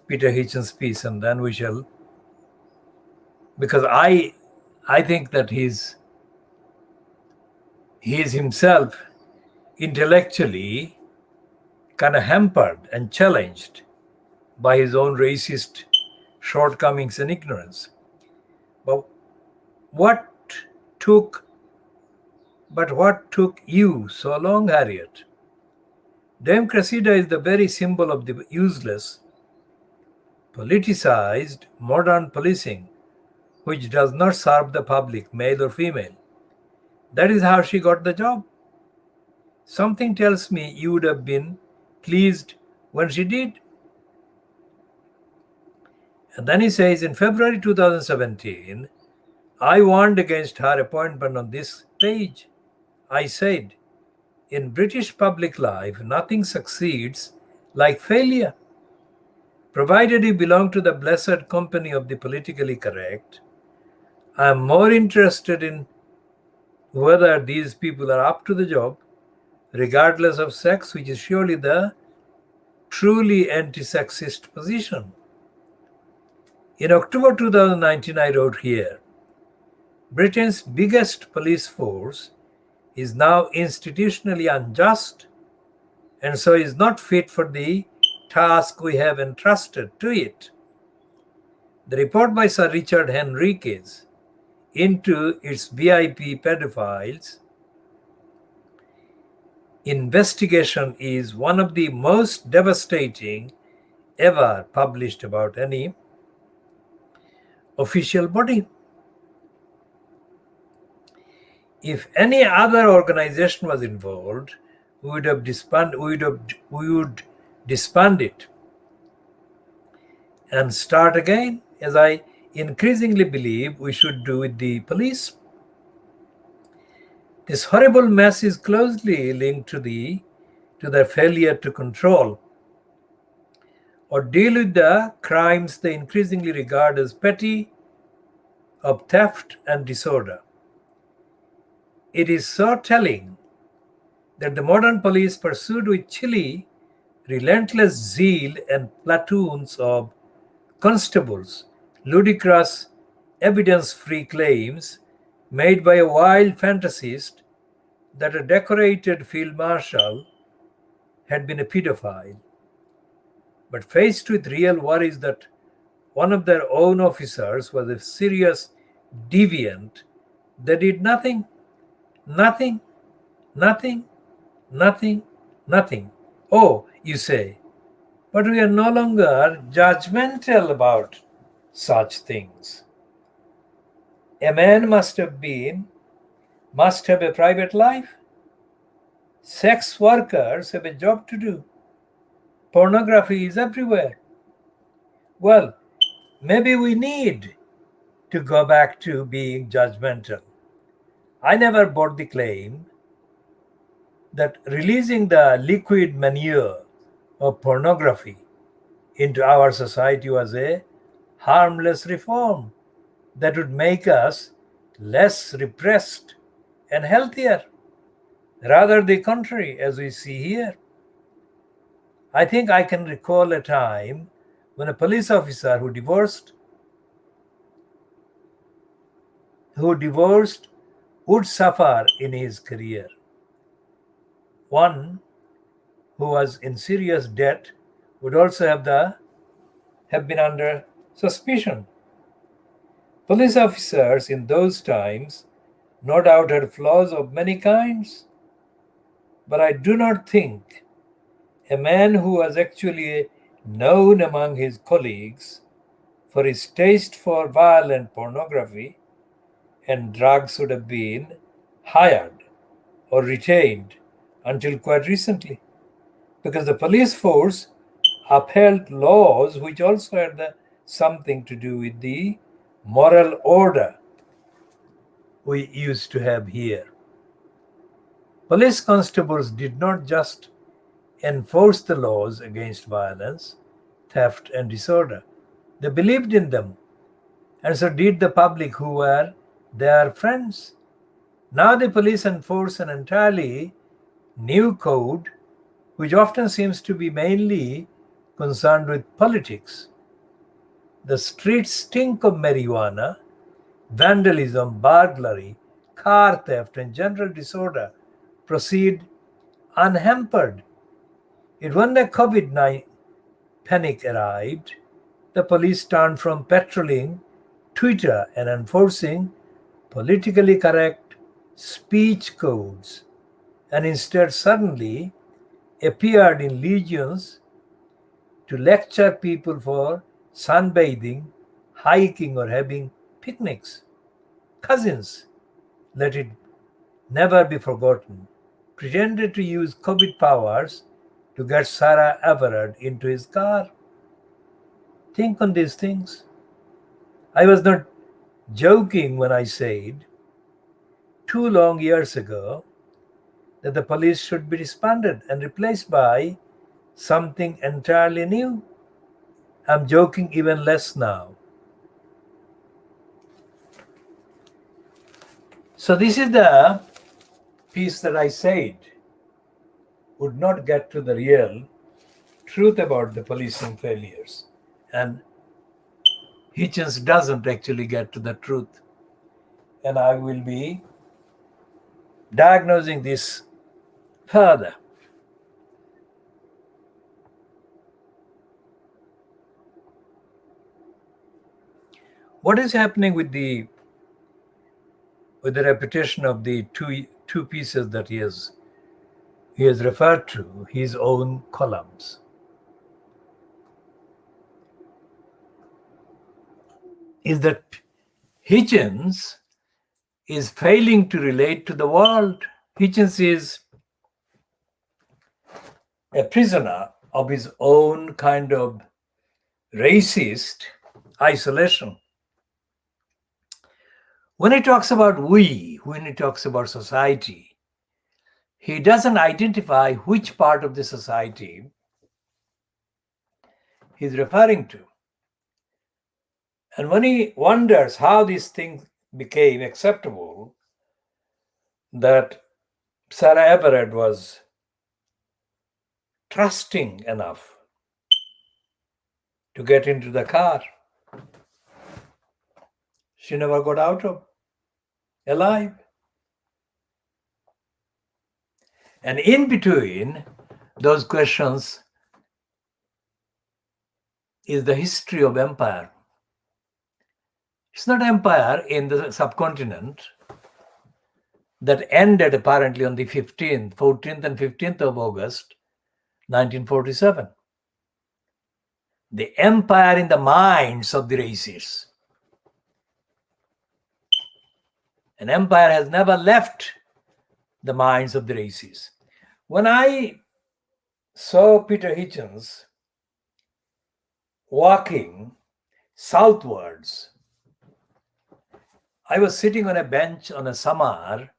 Peter Hitchens piece, and then we shall, because I think that he is himself intellectually kind of hampered and challenged by his own racist shortcomings and ignorance. But what took you so long, Harriet? Dame Cressida is the very symbol of the useless, politicized modern policing, which does not serve the public, male or female. That is how she got the job. Something tells me you would have been pleased when she did. And then he says, in February 2017, I warned against her appointment on this page. I said, in British public life, nothing succeeds like failure. Provided you belong to the blessed company of the politically correct, I am more interested in whether these people are up to the job, regardless of sex, which is surely the truly anti-sexist position. In October 2019, I wrote here, Britain's biggest police force is now institutionally unjust and so is not fit for the task we have entrusted to it. The report by Sir Richard Henriques into its VIP pedophiles investigation is one of the most devastating ever published about any official body. If any other organization was involved, we would disband it and start again, as I increasingly believe we should do with the police. This horrible mess is closely linked to their failure to control or deal with the crimes they increasingly regard as petty, of theft and disorder. It is so telling that the modern police pursued with chilly, relentless zeal and platoons of constables ludicrous, evidence-free claims made by a wild fantasist that a decorated field marshal had been a pedophile. But faced with real worries that one of their own officers was a serious deviant, they did nothing, nothing, nothing, nothing, nothing. Oh, you say, but we are no longer judgmental about such things. A man must have a private life. Sex workers have a job to do. Pornography is everywhere. Well, maybe we need to go back to being judgmental. I never bought the claim that releasing the liquid manure of pornography into our society was a harmless reform that would make us less repressed and healthier. Rather the contrary, as we see here. I think I can recall a time when a police officer who divorced would suffer in his career. One who was in serious debt would also have been under suspicion. Police officers in those times no doubt had flaws of many kinds, but I do not think a man who was actually known among his colleagues for his taste for violent pornography and drugs would have been hired or retained until quite recently, because the police force upheld laws which also had something to do with the moral order we used to have here. Police constables did not just enforce the laws against violence, theft, and disorder. They believed in them, and so did the public who were their friends. Now the police enforce an entirely new code, which often seems to be mainly concerned with politics. The streets stink of marijuana, vandalism, burglary, car theft, and general disorder proceed unhampered. Yet when the COVID-19 panic arrived, the police turned from patrolling Twitter and enforcing politically correct speech codes and instead suddenly appeared in legions to lecture people for sunbathing, hiking, or having picnics. Cousins, let it never be forgotten, pretended to use COVID powers to get Sarah Everard into his car. Think on these things. I was not joking when I said 2 long years ago that the police should be disbanded and replaced by something entirely new. I'm joking even less now. So this is the piece that I said would not get to the real truth about the policing failures. And Hitchens doesn't actually get to the truth. And I will be diagnosing this further. What is happening with the repetition of the two pieces that he has referred to, his own columns? is that Hitchens is failing to relate to the world. Hitchens is a prisoner of his own kind of racist isolation. When he talks about we, when he talks about society, he doesn't identify which part of the society he's referring to. And when he wonders how these things became acceptable, that Sarah Everard was trusting enough to get into the car. She never got out of alive. And in between those questions is the history of empire. It's not empire in the subcontinent that ended apparently on the 14th and 15th of August, 1947. The empire in the minds of the races. An empire has never left the minds of the races. When I saw Peter Hitchens walking southwards, I was sitting on a bench on a summer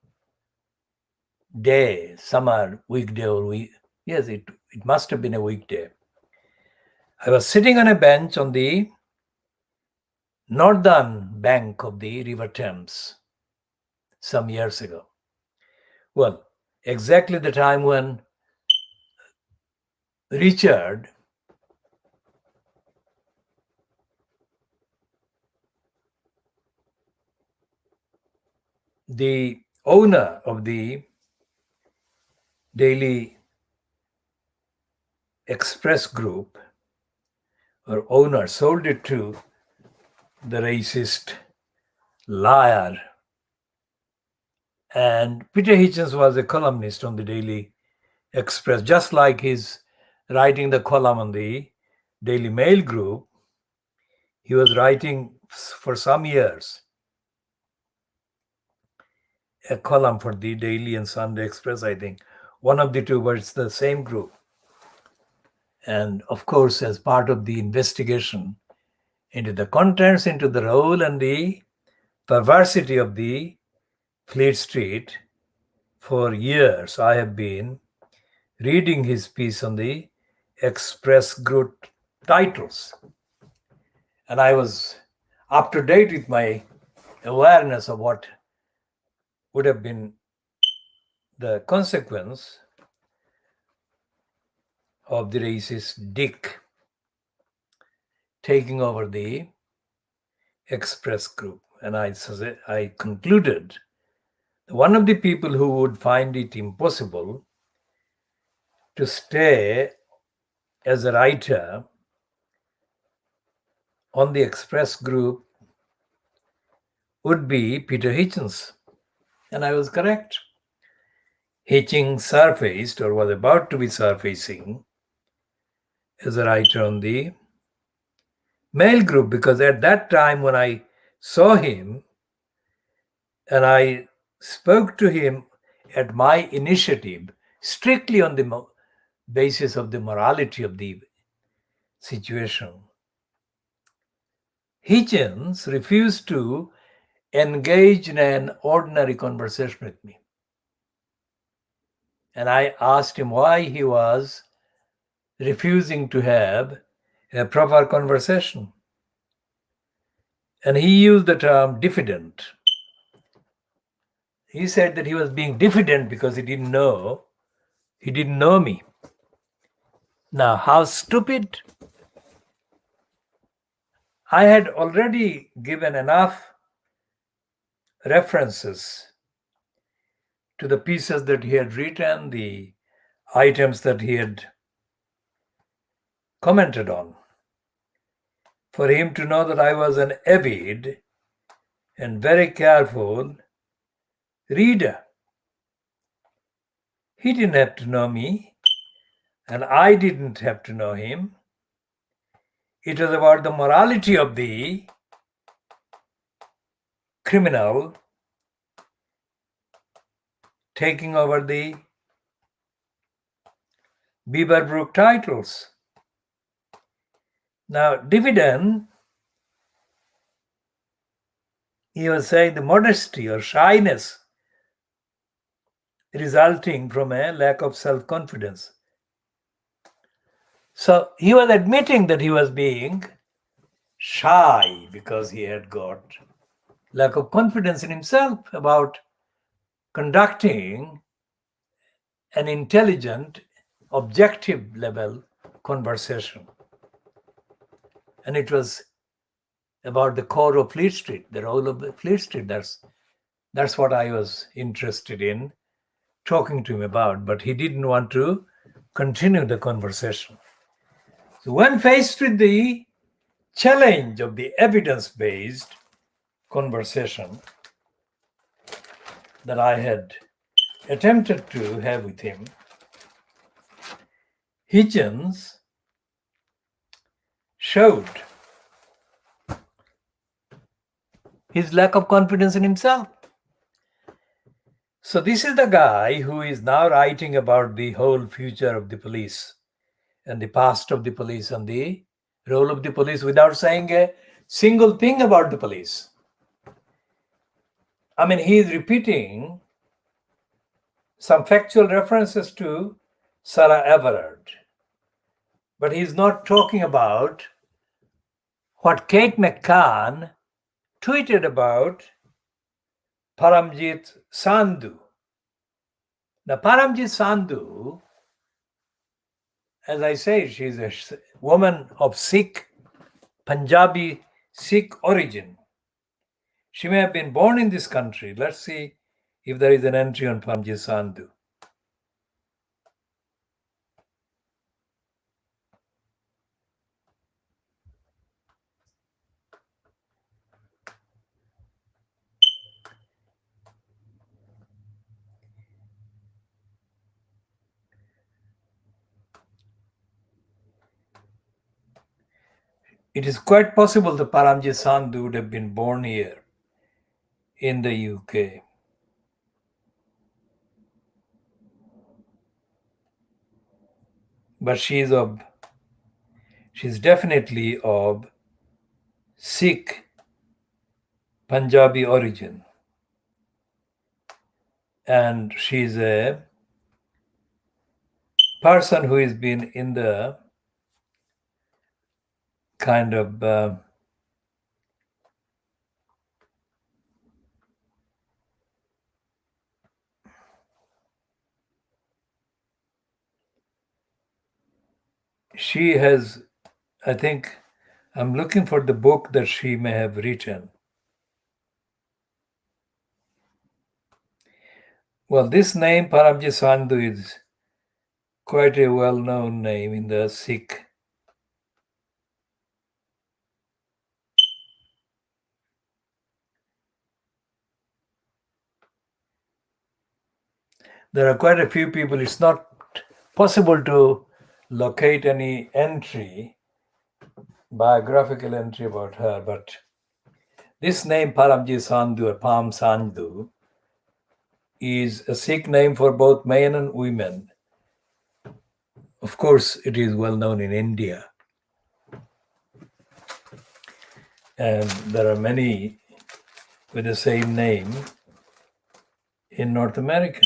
day, summer weekday or week. Yes, it must have been a weekday. I was sitting on a bench on the northern bank of the River Thames some years ago. Well, exactly the time when Richard the owner of the Daily Express Group, or owner, sold it to the racist liar. And Peter Hitchens was a columnist on the Daily Express, just like he's writing the column on the Daily Mail Group. He was writing for some years a column for the Daily and Sunday Express, I think. One of the two, but it's the same group. And of course, as part of the investigation into the contents, into the role and the perversity of the Fleet Street, for years I have been reading his piece on the Express Group titles. And I was up to date with my awareness of what would have been the consequence of the racist Dick taking over the Express Group. And I concluded that one of the people who would find it impossible to stay as a writer on the Express Group would be Peter Hitchens. And I was correct. Hitchens surfaced, or was about to be surfacing, as a writer on the Mail Group, because at that time when I saw him and I spoke to him at my initiative, strictly on the basis of the morality of the situation, Hitchens refused to engage in an ordinary conversation with me. And I asked him why he was refusing to have a proper conversation. And he used the term diffident. He said that he was being diffident because he didn't know me. Now, how stupid. I had already given enough references to the pieces that he had written, the items that he had commented on, for him to know that I was an avid and very careful reader. He didn't have to know me, and I didn't have to know him. It was about the morality of the criminal taking over the Beaverbrook titles. Now, dividend, he was saying the modesty or shyness resulting from a lack of self-confidence. So he was admitting that he was being shy because he had got lack of confidence in himself about conducting an intelligent, objective level conversation. And it was about the core of Fleet Street, the role of Fleet Street. That's what I was interested in talking to him about, but he didn't want to continue the conversation. So when faced with the challenge of the evidence-based conversation that I had attempted to have with him, Hitchens showed his lack of confidence in himself. So this is the guy who is now writing about the whole future of the police and the past of the police and the role of the police without saying a single thing about the police. I mean, he is repeating some factual references to Sarah Everard, but he's not talking about what Kate McCann tweeted about Paramjit Sandhu. Now, Paramjit Sandhu, as I say, she's a woman of Sikh, Punjabi Sikh origin. She may have been born in this country. Let's see if there is an entry on Paramjit Sandhu. It is quite possible that Paramjit Sandhu would have been born here in the UK. But she's definitely of Sikh Punjabi origin. And she's a person who has been in the kind of she has, I think, I'm looking for the book that she may have written. Well, this name, Paramjit Sandhu, is quite a well-known name in the Sikh. There are quite a few people. It's not possible to locate any entry, biographical entry about her, but this name, Paramjit Sandhu or Pam Sandhu, is a Sikh name for both men and women. Of course, it is well known in India. And there are many with the same name in North America.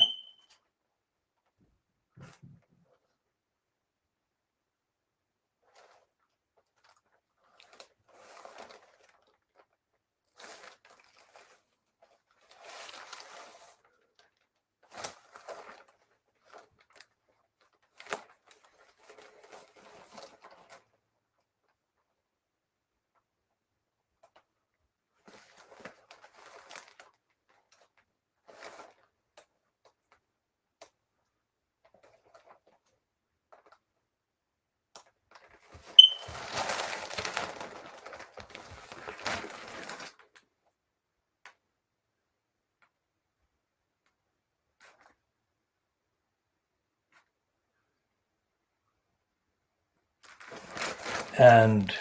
And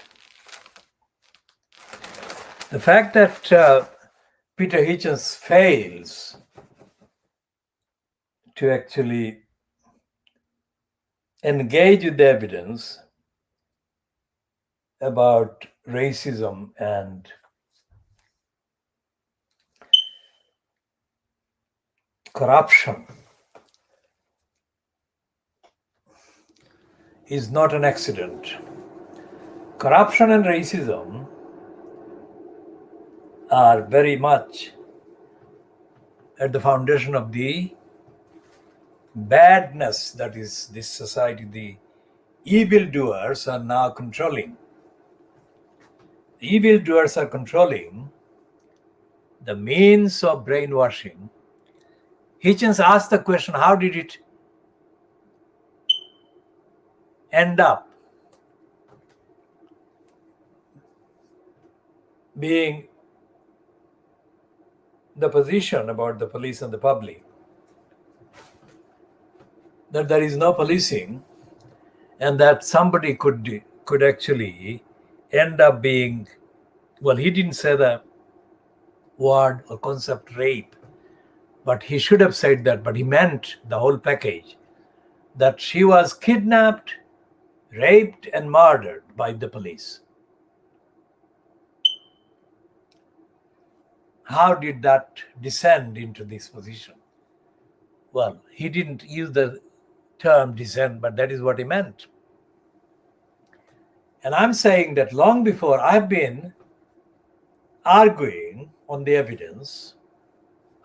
the fact that Peter Hitchens fails to actually engage with the evidence about racism and corruption is not an accident. Corruption and racism are very much at the foundation of the badness that is this society. The evildoers are now controlling. The evildoers are controlling the means of brainwashing. Hitchens asked the question, how did it end up being the position about the police and the public, that there is no policing and that somebody could actually end up being, well, he didn't say the word or concept rape, but he should have said that, but he meant the whole package, that she was kidnapped, raped and murdered by the police. How did that descend into this position? Well, he didn't use the term descent, but that is what he meant. And I'm saying that long before I've been arguing on the evidence,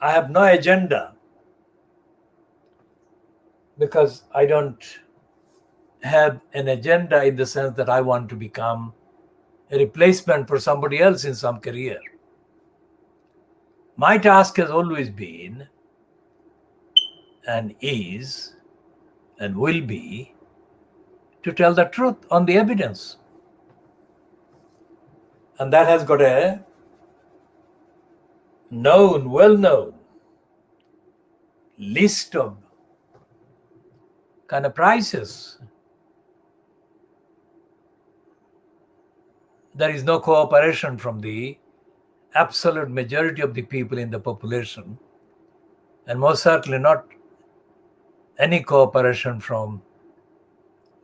I have no agenda because I don't have an agenda in the sense that I want to become a replacement for somebody else in some career. My task has always been and is and will be to tell the truth on the evidence. And that has got a well-known list of kind of prices. There is no cooperation from the absolute majority of the people in the population, and most certainly not any cooperation from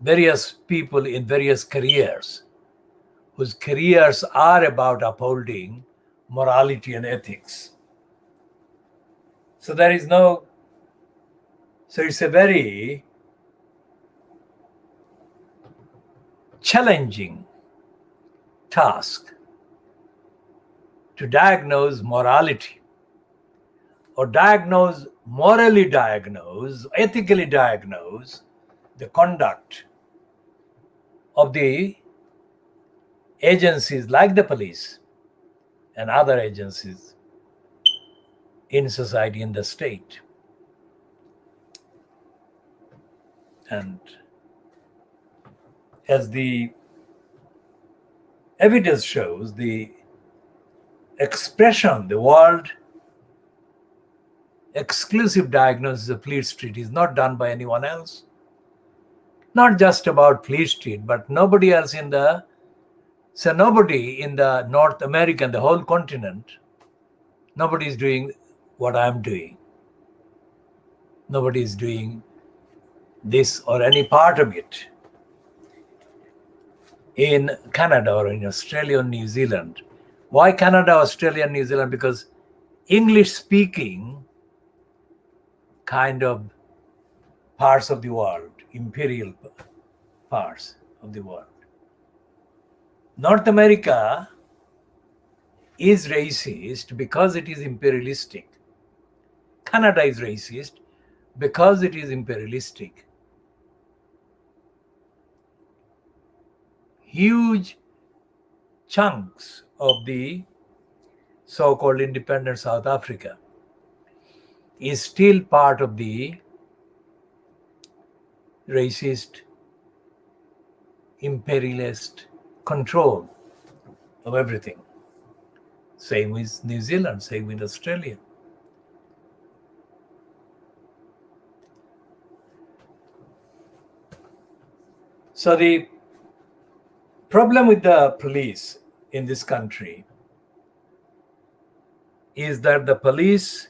various people in various careers, whose careers are about upholding morality and ethics. So it's a very challenging task to diagnose morality or morally diagnose, ethically diagnose the conduct of the agencies like the police and other agencies in society, in the state. And as the evidence shows, the expression, the world exclusive diagnosis of Fleet Street is not done by anyone else. Not just about Fleet Street, but nobody else nobody in the North America, the whole continent, nobody is doing what I'm doing. Nobody is doing this or any part of it in Canada or in Australia or New Zealand. Why Canada, Australia, and New Zealand? Because English-speaking kind of parts of the world, imperial parts of the world. North America is racist because it is imperialistic. Canada is racist because it is imperialistic. Huge chunks of the so-called independent South Africa is still part of the racist, imperialist control of everything. Same with New Zealand, same with Australia. So the problem with the police in this country is that the police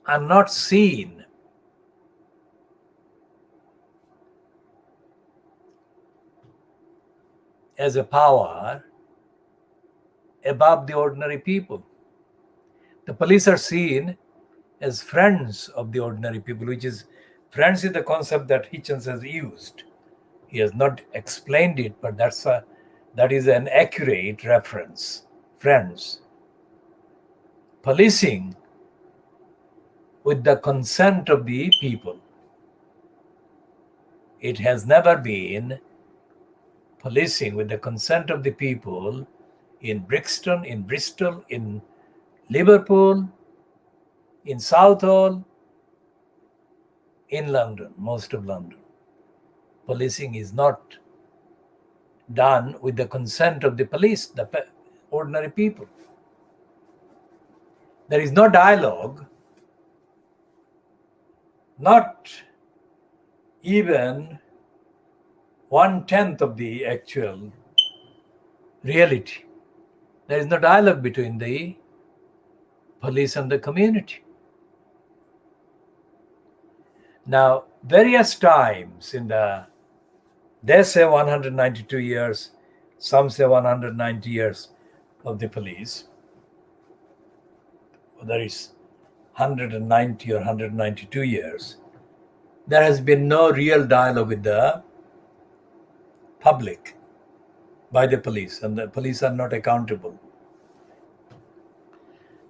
are not seen as a power above the ordinary people. The police are seen as friends of the ordinary people, which is, friends is the concept that Hitchens has used. He has not explained it, but that is an accurate reference. Friends. Policing with the consent of the people. It has never been policing with the consent of the people in Brixton, in Bristol, in Liverpool, in Southall, in London, most of London. Policing is not done with the consent of the police, the ordinary people. There is no dialogue, not even 1/10 of the actual reality. There is no dialogue between the police and the community. Now, various times they say 192 years, some say 190 years of the police, whether it's 190 or 192 years, there has been no real dialogue with the public by the police, and the police are not accountable.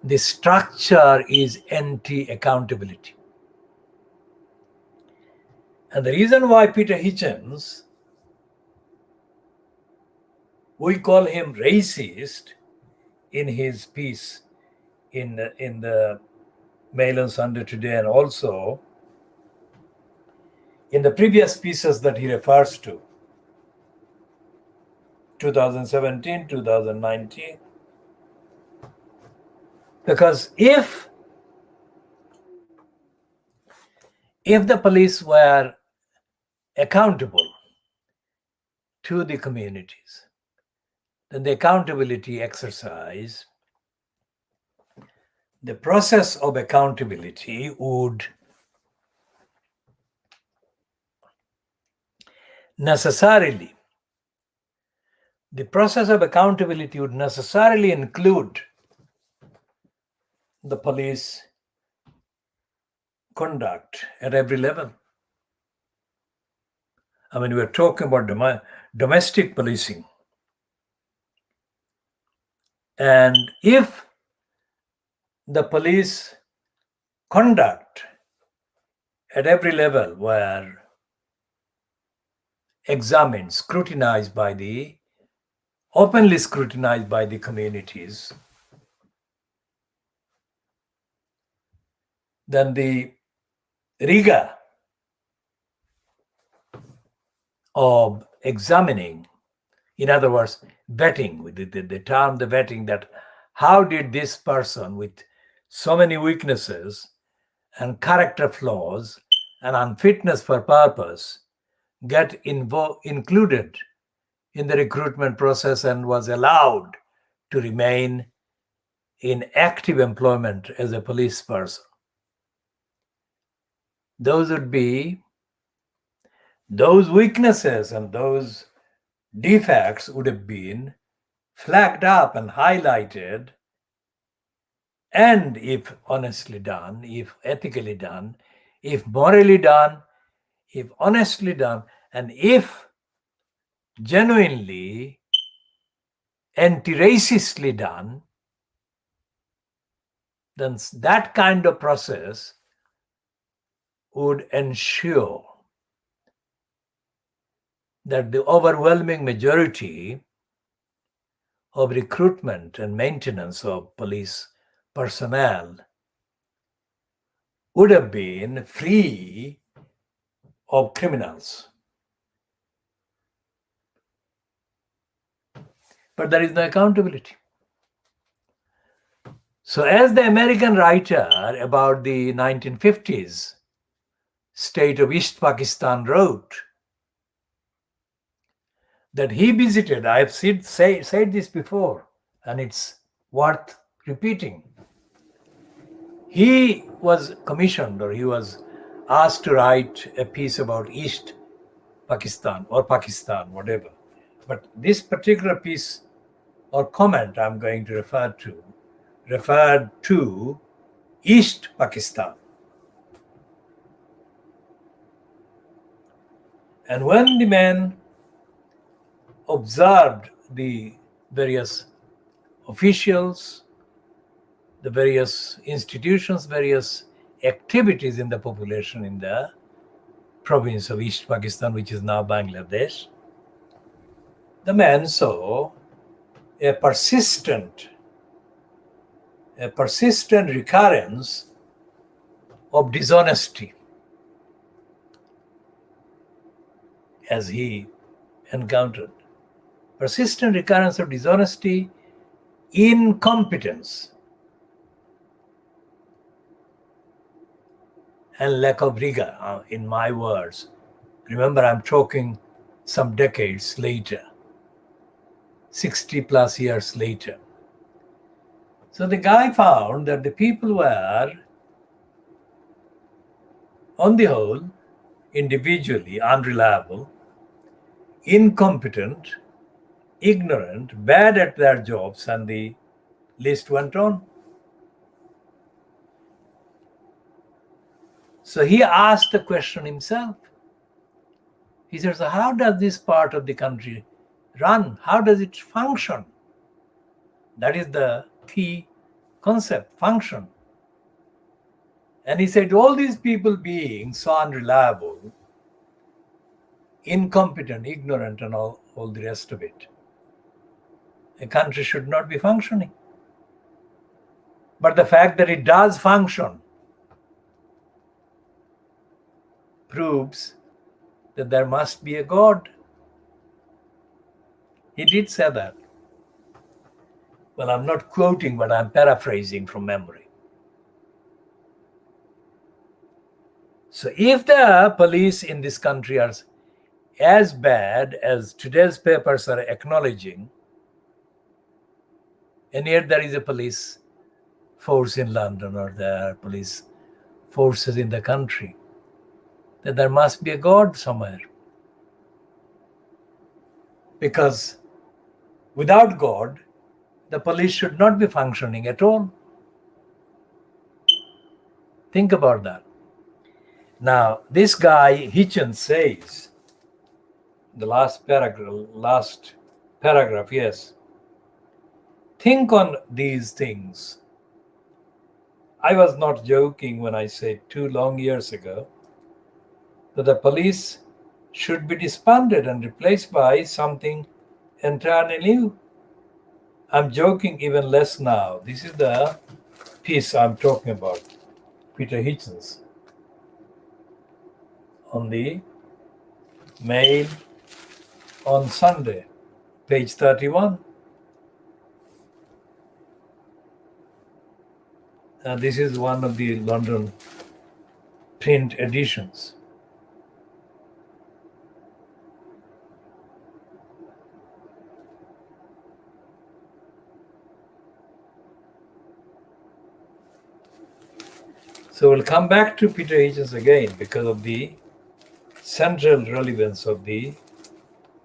The structure is anti-accountability. And the reason why Peter Hitchens, we call him racist in his piece in the Mail on Sunday today, and also in the previous pieces that he refers to, 2017, 2019. Because if the police were accountable to the communities, then the accountability exercise, the process of accountability would necessarily include the police conduct at every level. I mean, we're talking about domestic policing. And if the police conduct at every level were examined, openly scrutinized by the communities, then the rigor of examining, in other words, vetting, with the term the vetting, that how did this person with so many weaknesses and character flaws and unfitness for purpose get included in the recruitment process and was allowed to remain in active employment as a police person. Those weaknesses and those defects would have been flagged up and highlighted, and if honestly done, if ethically done, if morally done, if honestly done, and if genuinely anti-racistly done, then that kind of process would ensure that the overwhelming majority of recruitment and maintenance of police personnel would have been free of criminals. But there is no accountability. So as the American writer about the 1950s state of East Pakistan wrote, that he visited. I have said this before, and it's worth repeating. He was commissioned, or he was asked to write a piece about East Pakistan or Pakistan, whatever. But this particular piece or comment I'm going to referred to East Pakistan. And when the man observed the various officials, the various institutions, various activities in the population in the province of East Pakistan, which is now Bangladesh, the man saw a persistent recurrence of dishonesty as he encountered. Persistent recurrence of dishonesty, incompetence, and lack of rigor, in my words. Remember, I'm talking some decades later, 60 plus years later. So the guy found that the people were, on the whole, individually unreliable, incompetent, ignorant, bad at their jobs, and the list went on. So he asked the question himself. He said, so how does this part of the country run? How does it function? That is the key concept, function. And he said, all these people being so unreliable, incompetent, ignorant, and all the rest of it, a country should not be functioning. But the fact that it does function proves that there must be a God. He did say that. Well, I'm not quoting, but I'm paraphrasing from memory. So if the police in this country are as bad as today's papers are acknowledging, and yet there is a police force in London, or there are police forces in the country, that there must be a God somewhere. Because without God, the police should not be functioning at all. Think about that. Now, this guy, Hitchens, says, the last paragraph, yes, think on these things. I was not joking when I said 2 long years ago that the police should be disbanded and replaced by something entirely new. I'm joking even less now. This is the piece I'm talking about, Peter Hitchens, on the Mail on Sunday, page 31. This is one of the London print editions. So we'll come back to Peter Hitchens again because of the central relevance of the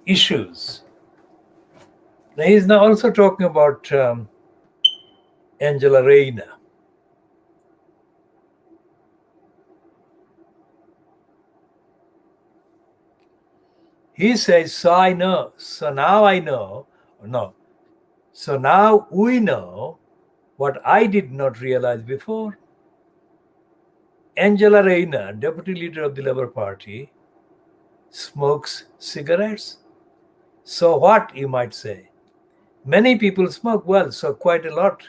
issues. Now he's now also talking about Angela Rayner. He says, so now we know what I did not realize before. Angela Rayner, deputy leader of the Labour Party, smokes cigarettes. So what, you might say? Many people smoke. Well, so quite a lot.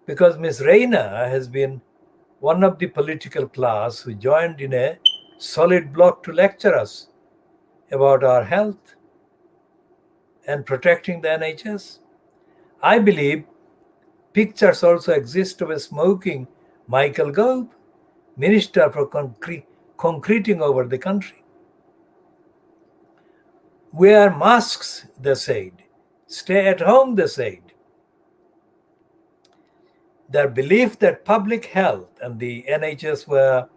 Because Miss Rayner has been one of the political class who joined in a solid block to lecture us about our health and protecting the NHS. I believe pictures also exist of a smoking Michael Gove, Minister for Concreting over the country. Wear masks, they said. Stay at home, they said. Their belief that public health and the NHS were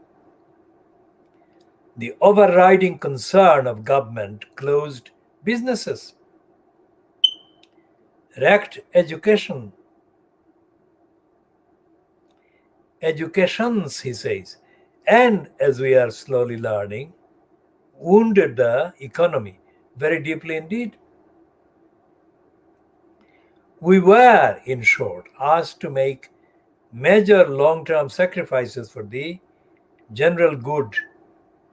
the overriding concern of government closed businesses, wrecked educations, he says, and as we are slowly learning, wounded the economy very deeply indeed. We were, in short, asked to make major long-term sacrifices for the general good,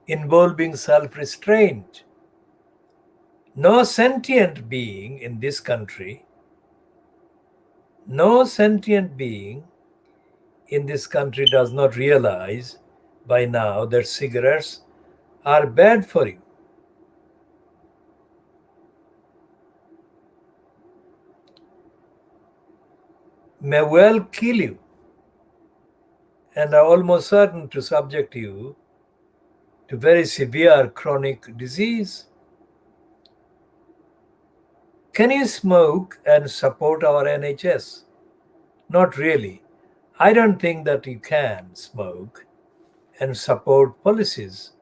involving self-restraint. No sentient being in this country, no sentient being in this country does not realize by now that cigarettes are bad for you. May well kill you and are almost certain to subject you to very severe chronic disease. Can you smoke and support our NHS? Not really. I don't think that you can smoke and support policies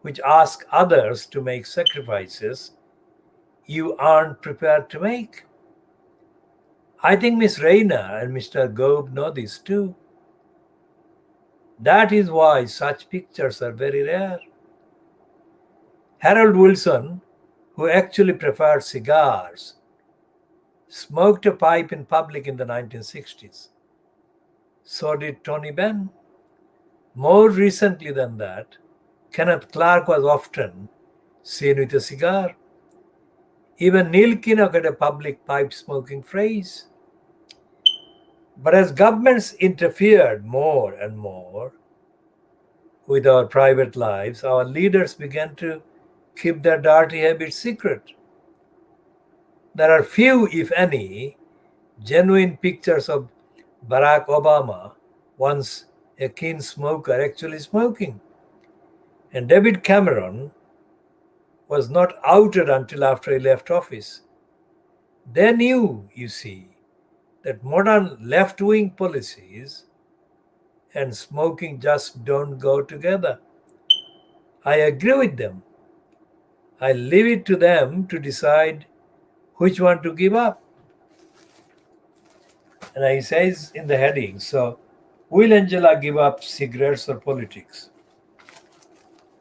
which ask others to make sacrifices you aren't prepared to make. I think Miss Rayner and Mr. Gove know this too. That is why such pictures are very rare. Harold Wilson, who actually preferred cigars, smoked a pipe in public in the 1960s. So did Tony Benn. More recently than that, Kenneth Clark was often seen with a cigar. Even Neil Kinnock had a public pipe smoking phrase. But as governments interfered more and more with our private lives, our leaders began to keep their dirty habits secret. There are few, if any, genuine pictures of Barack Obama, once a keen smoker, actually smoking. And David Cameron was not outed until after he left office. They knew, you see, that modern left-wing policies and smoking just don't go together. I agree with them. I leave it to them to decide which one to give up. And he says in the heading, so will Angela give up cigarettes or politics?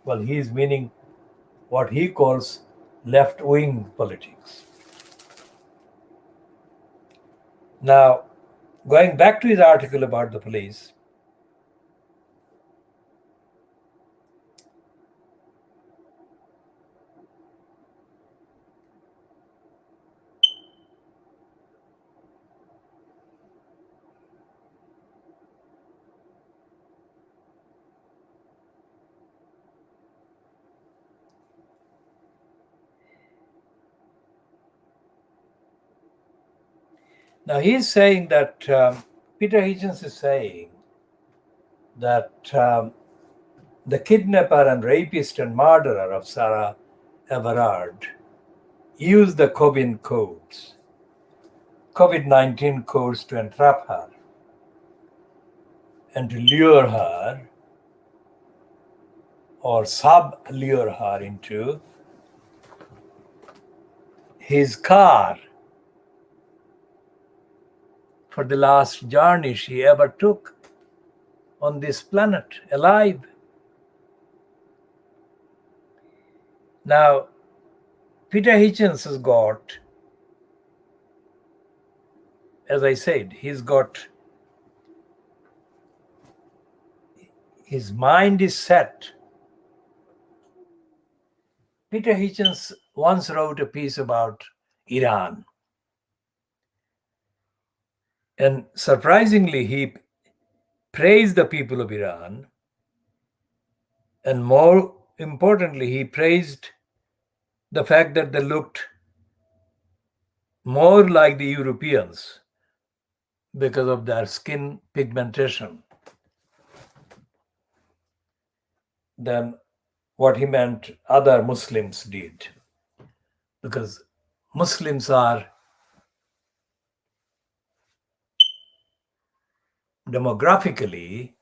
Well, he is meaning what he calls left-wing politics. Now, going back to his article about the police, now he's saying that Peter Hitchens is saying that the kidnapper and rapist and murderer of Sarah Everard used the COVID-19 codes to entrap her and to lure her or sub-lure her into his car for the last journey she ever took on this planet, alive. Now, Peter Hitchens has got, as I said, he's got, his mind is set. Peter Hitchens once wrote a piece about Iran. And surprisingly, he praised the people of Iran. And more importantly, he praised the fact that they looked more like the Europeans because of their skin pigmentation than what he meant other Muslims did. because Muslims are demographically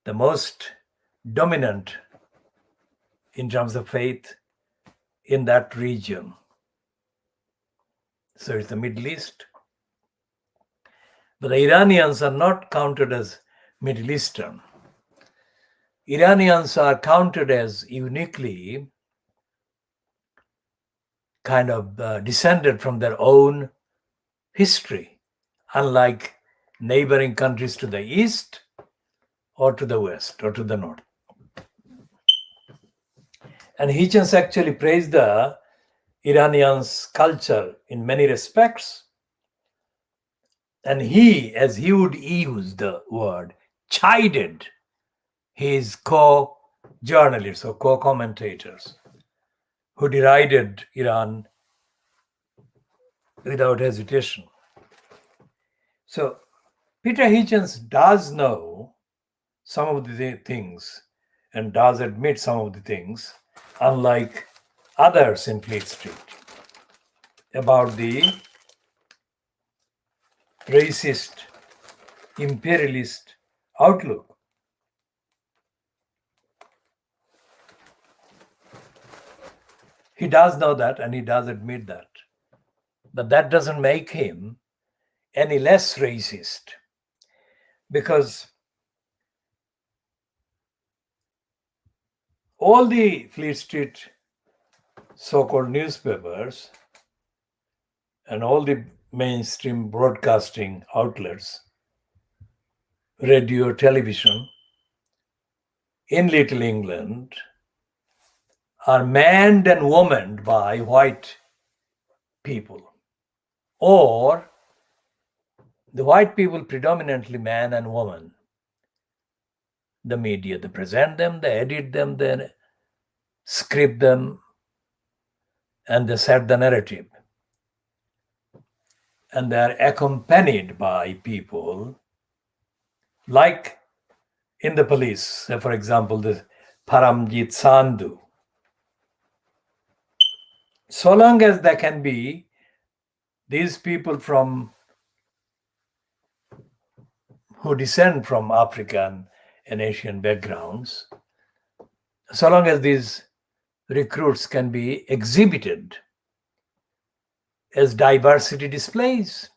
the most dominant in terms of faith in that region. So it's the Middle East. But the Iranians are not counted as Middle Eastern. Iranians are counted as uniquely kind of descended from their own history, unlike neighboring countries to the east or to the west or to the north. And Hitchens actually praised the Iranians' culture in many respects. And he, as he would use the word, chided his co-journalists or co-commentators who derided Iran without hesitation. So Peter Hitchens does know some of the things and does admit some of the things, unlike others in Fleet Street, about the racist, imperialist outlook. He does know that and he does admit that. But that doesn't make him any less racist, because all the Fleet Street so-called newspapers and all the mainstream broadcasting outlets, radio, television, in Little England are manned and womaned by white people, or the white people predominantly man and woman the media. They present them, they edit them, they script them, and they set the narrative. And they are accompanied by people like in the police, say for example, the Paramjit Sandhu. So long as there can be these people who descend from African and Asian backgrounds, so long as these recruits can be exhibited as diversity displays.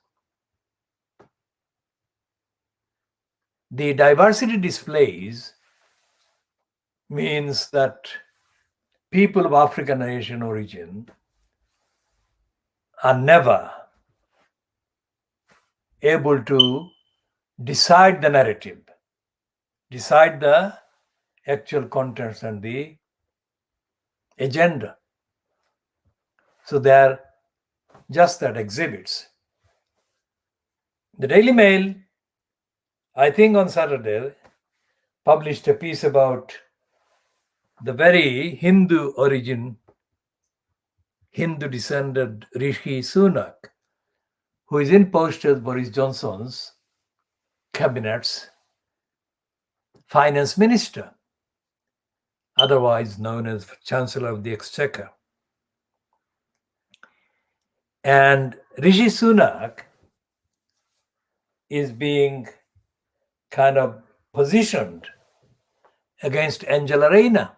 The diversity displays means that people of African and Asian origin are never able to decide the narrative, decide the actual contents and the agenda. So they are just that, exhibits. The Daily Mail, I think on Saturday, published a piece about the very Hindu descended Rishi Sunak, who is in post as Boris Johnson's cabinet's finance minister, otherwise known as Chancellor of the Exchequer. And Rishi Sunak is being kind of positioned against Angela Rayner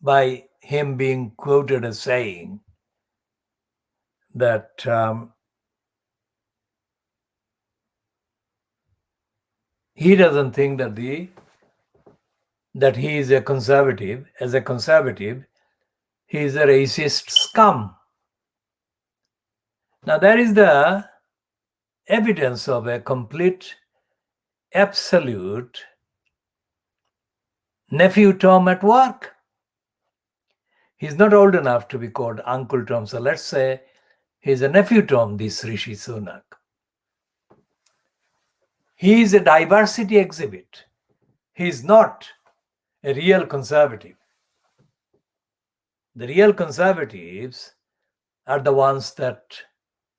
by him being quoted as saying that he doesn't think that he is a conservative. As a conservative, he is a racist scum. Now there is the evidence of a complete, absolute nephew Tom at work. He's not old enough to be called Uncle Tom, so let's say he's a nephew Tom, this Rishi Sunak. He is a diversity exhibit. He is not a real conservative. The real conservatives are the ones that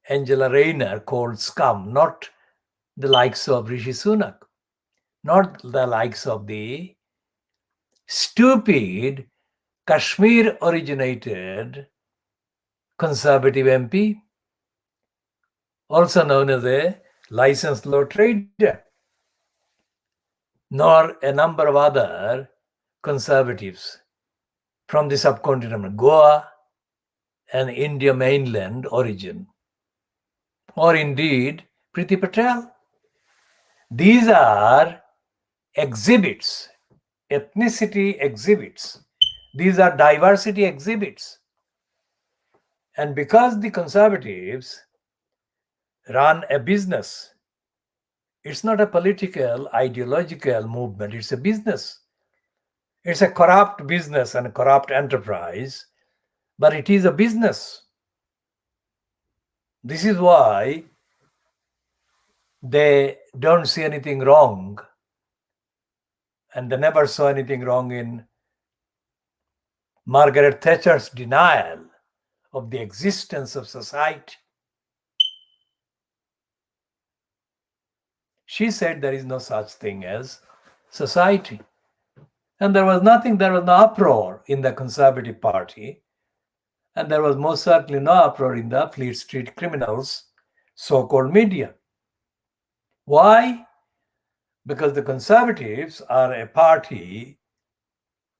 Angela Rayner called scum, not the likes of Rishi Sunak, not the likes of the stupid Kashmir originated conservative MP, also known as a licensed law trader, nor a number of other conservatives from the subcontinent, Goa and India mainland origin, or indeed Priti Patel. These are exhibits, ethnicity exhibits. These are diversity exhibits. And because the conservatives run a business, it's not a political, ideological movement, it's a business. It's a corrupt business and a corrupt enterprise, but it is a business. This is why they don't see anything wrong, and they never saw anything wrong in Margaret Thatcher's denial of the existence of society. She said there is no such thing as society. And there was no uproar in the Conservative Party, and there was most certainly no uproar in the Fleet Street criminals, so-called media. Why? Because the Conservatives are a party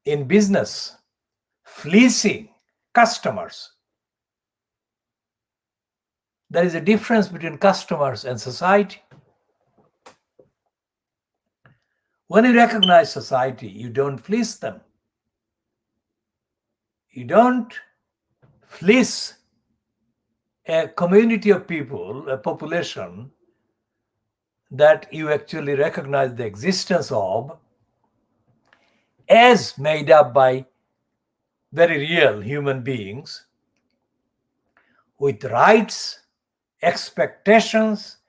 in business, fleecing customers. There is a difference between customers and society. When you recognize society, you don't fleece them. You don't fleece a community of people, a population that you actually recognize the existence of as made up by very real human beings with rights, expectations,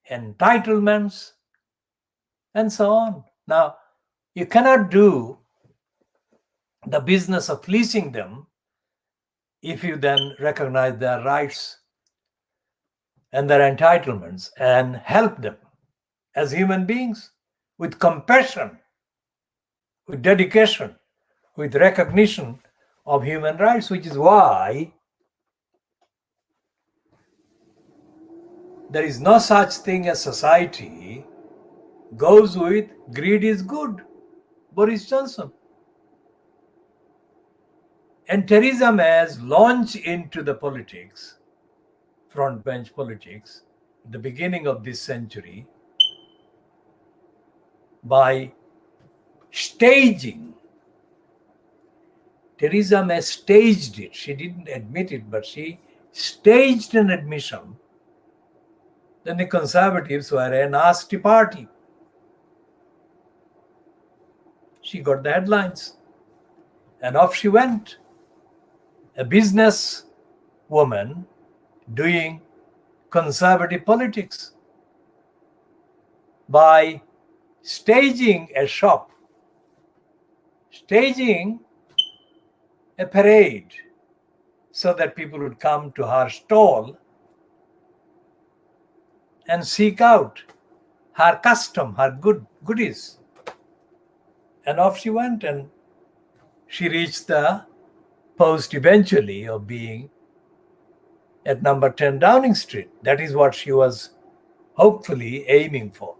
entitlements, and so on. Now, you cannot do the business of fleecing them if you then recognize their rights and their entitlements and help them as human beings with compassion, with dedication, with recognition of human rights, which is why there is no such thing as society goes with greed is good, Boris Johnson. And Theresa May's launch into the politics, front bench politics, at the beginning of this century, by staging. Theresa May staged it. She didn't admit it, but she staged an admission that the Conservatives were a nasty party. She got the headlines. And off she went. A business woman doing conservative politics by staging a shop, staging a parade so that people would come to her stall and seek out her custom, her goodies. And off she went, and she reached the post eventually of being at number 10 Downing Street. That is what she was hopefully aiming for.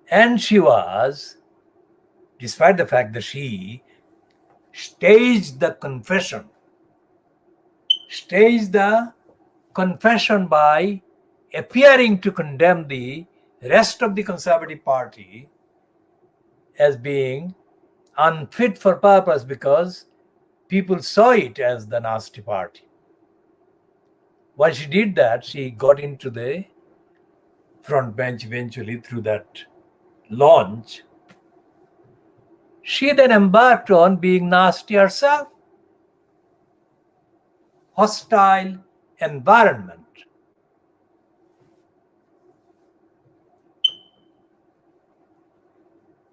And she was, despite the fact that she staged the confession by appearing to condemn the rest of the Conservative Party as being unfit for purpose because people saw it as the nasty party. While she did that, she got into the front bench eventually through that launch. She then embarked on being nasty herself. Hostile environment.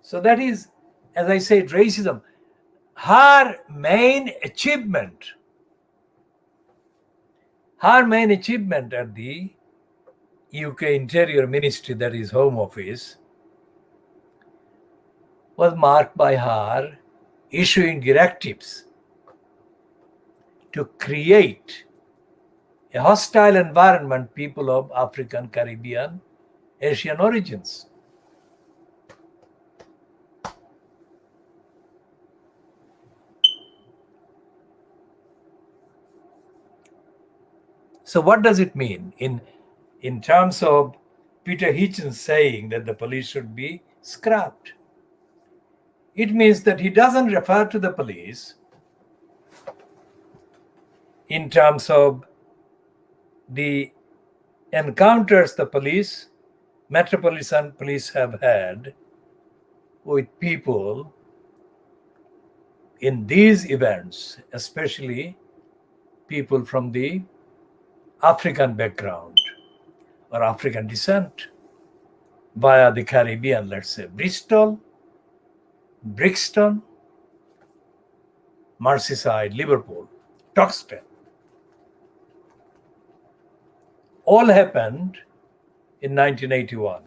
So that is, as I said, racism. Her main achievement at the UK Interior Ministry, that is Home Office, was marked by her issuing directives to create a hostile environment people of African, Caribbean, Asian origins. So what does it mean in terms of Peter Hitchens saying that the police should be scrapped? It means that he doesn't refer to the police in terms of the encounters the police, Metropolitan Police have had with people in these events, especially people from the African background or African descent via the Caribbean, let's say Bristol, Brixton, Merseyside, Liverpool, Toxteth. All happened in 1981.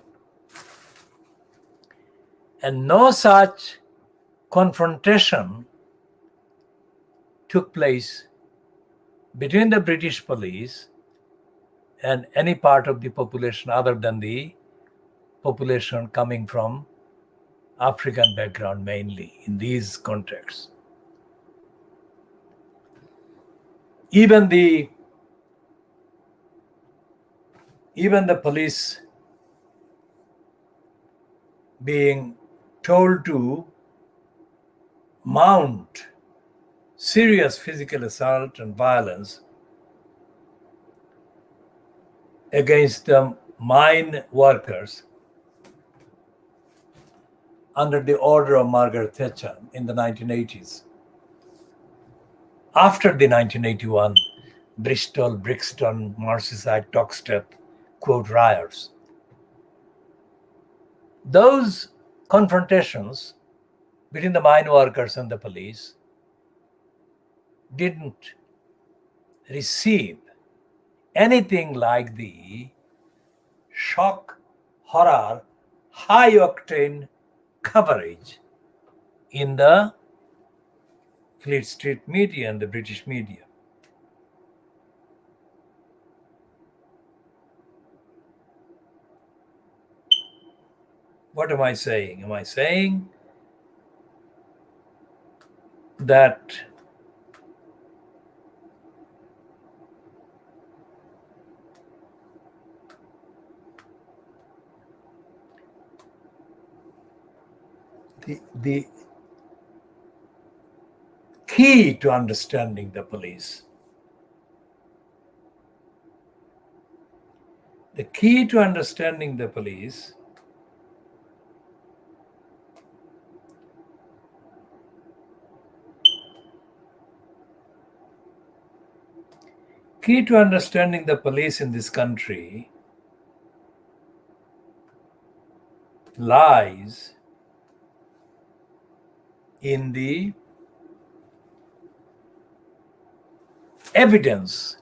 And no such confrontation took place between the British police and any part of the population other than the population coming from African background mainly in these contexts. Even the police being told to mount serious physical assault and violence against the mine workers under the order of Margaret Thatcher in the 1980s. After the 1981 Bristol, Brixton, Merseyside, Toxteth, quote, riots. Those confrontations between the mine workers and the police didn't receive anything like the shock, horror, high-octane coverage in the Fleet Street media and the British media. What am I saying? Am I saying that the key to understanding the police, the key to understanding the police in this country lies in the evidence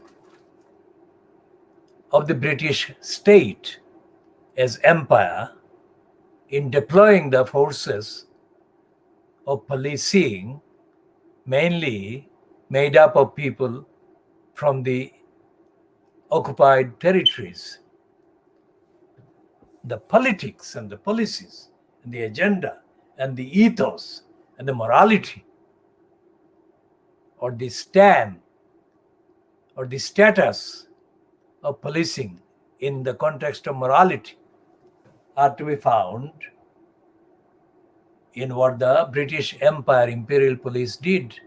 of the British state as empire in deploying the forces of policing, mainly made up of people from the occupied territories. The politics and the policies and the agenda and the ethos and the morality or the stand or the status of policing in the context of morality are to be found in what the British Empire Imperial Police did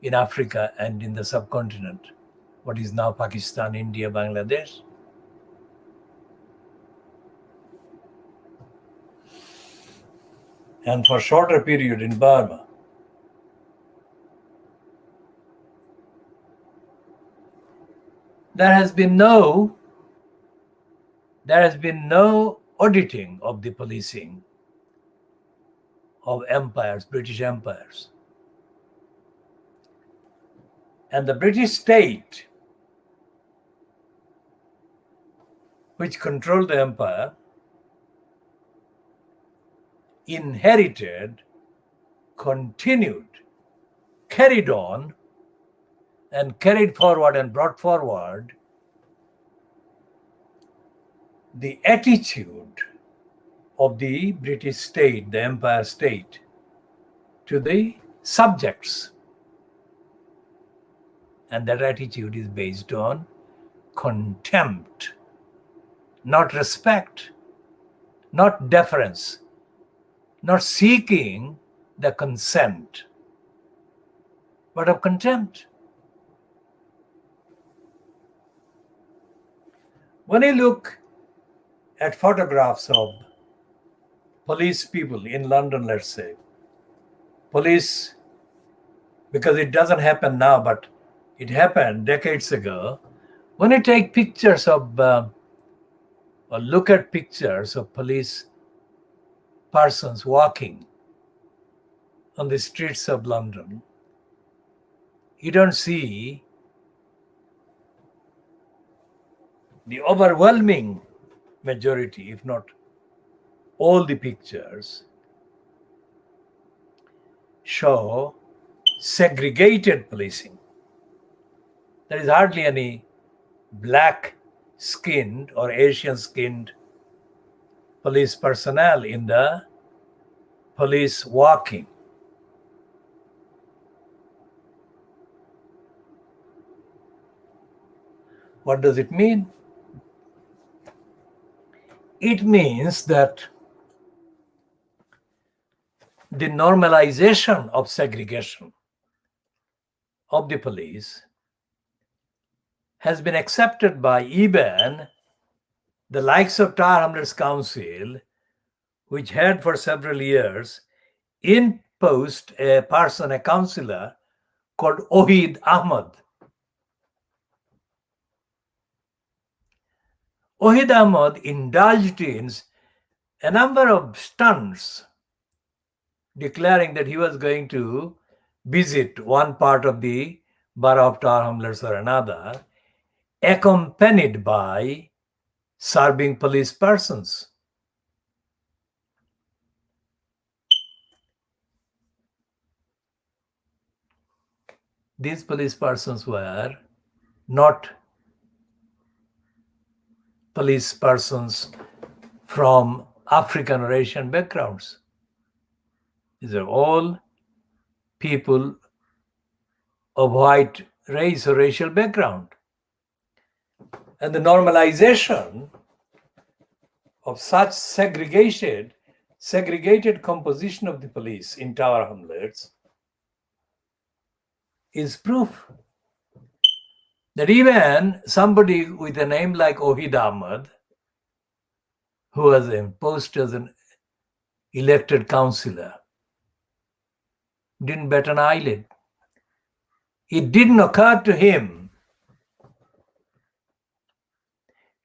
in Africa and in the subcontinent, what is now Pakistan, India, Bangladesh. And for shorter period in Burma. There has been no auditing of the policing of empires, British empires. And the British state, which controlled the empire, inherited, continued, carried on, and carried forward and brought forward the attitude of the British state, the Empire State, to the subjects. And that attitude is based on contempt, not respect, not deference, not seeking the consent, but of contempt. When you look at photographs of police people in London, let's say, police, because it doesn't happen now, but it happened decades ago. When you take pictures of, or look at pictures of police persons walking on the streets of London, you don't see the overwhelming majority, if not all the pictures, show segregated policing. There is hardly any black-skinned or Asian-skinned police personnel in the police walking. What does it mean? It means that the normalization of segregation of the police has been accepted by even the likes of Tower Hamlets Council, which had for several years imposed a person, a councillor called Ohid Ahmed. Ohid Ahmed indulged in a number of stunts, declaring that he was going to visit one part of the borough of Tower Hamlets or another, accompanied by serving police persons. These police persons were not police persons from African or Asian backgrounds. These are all people of white race or racial background. And the normalization of such segregated composition of the police in Tower Hamlets is proof that even somebody with a name like Ohid Ahmed, who was imposed as an elected councillor, didn't bat an eyelid. It didn't occur to him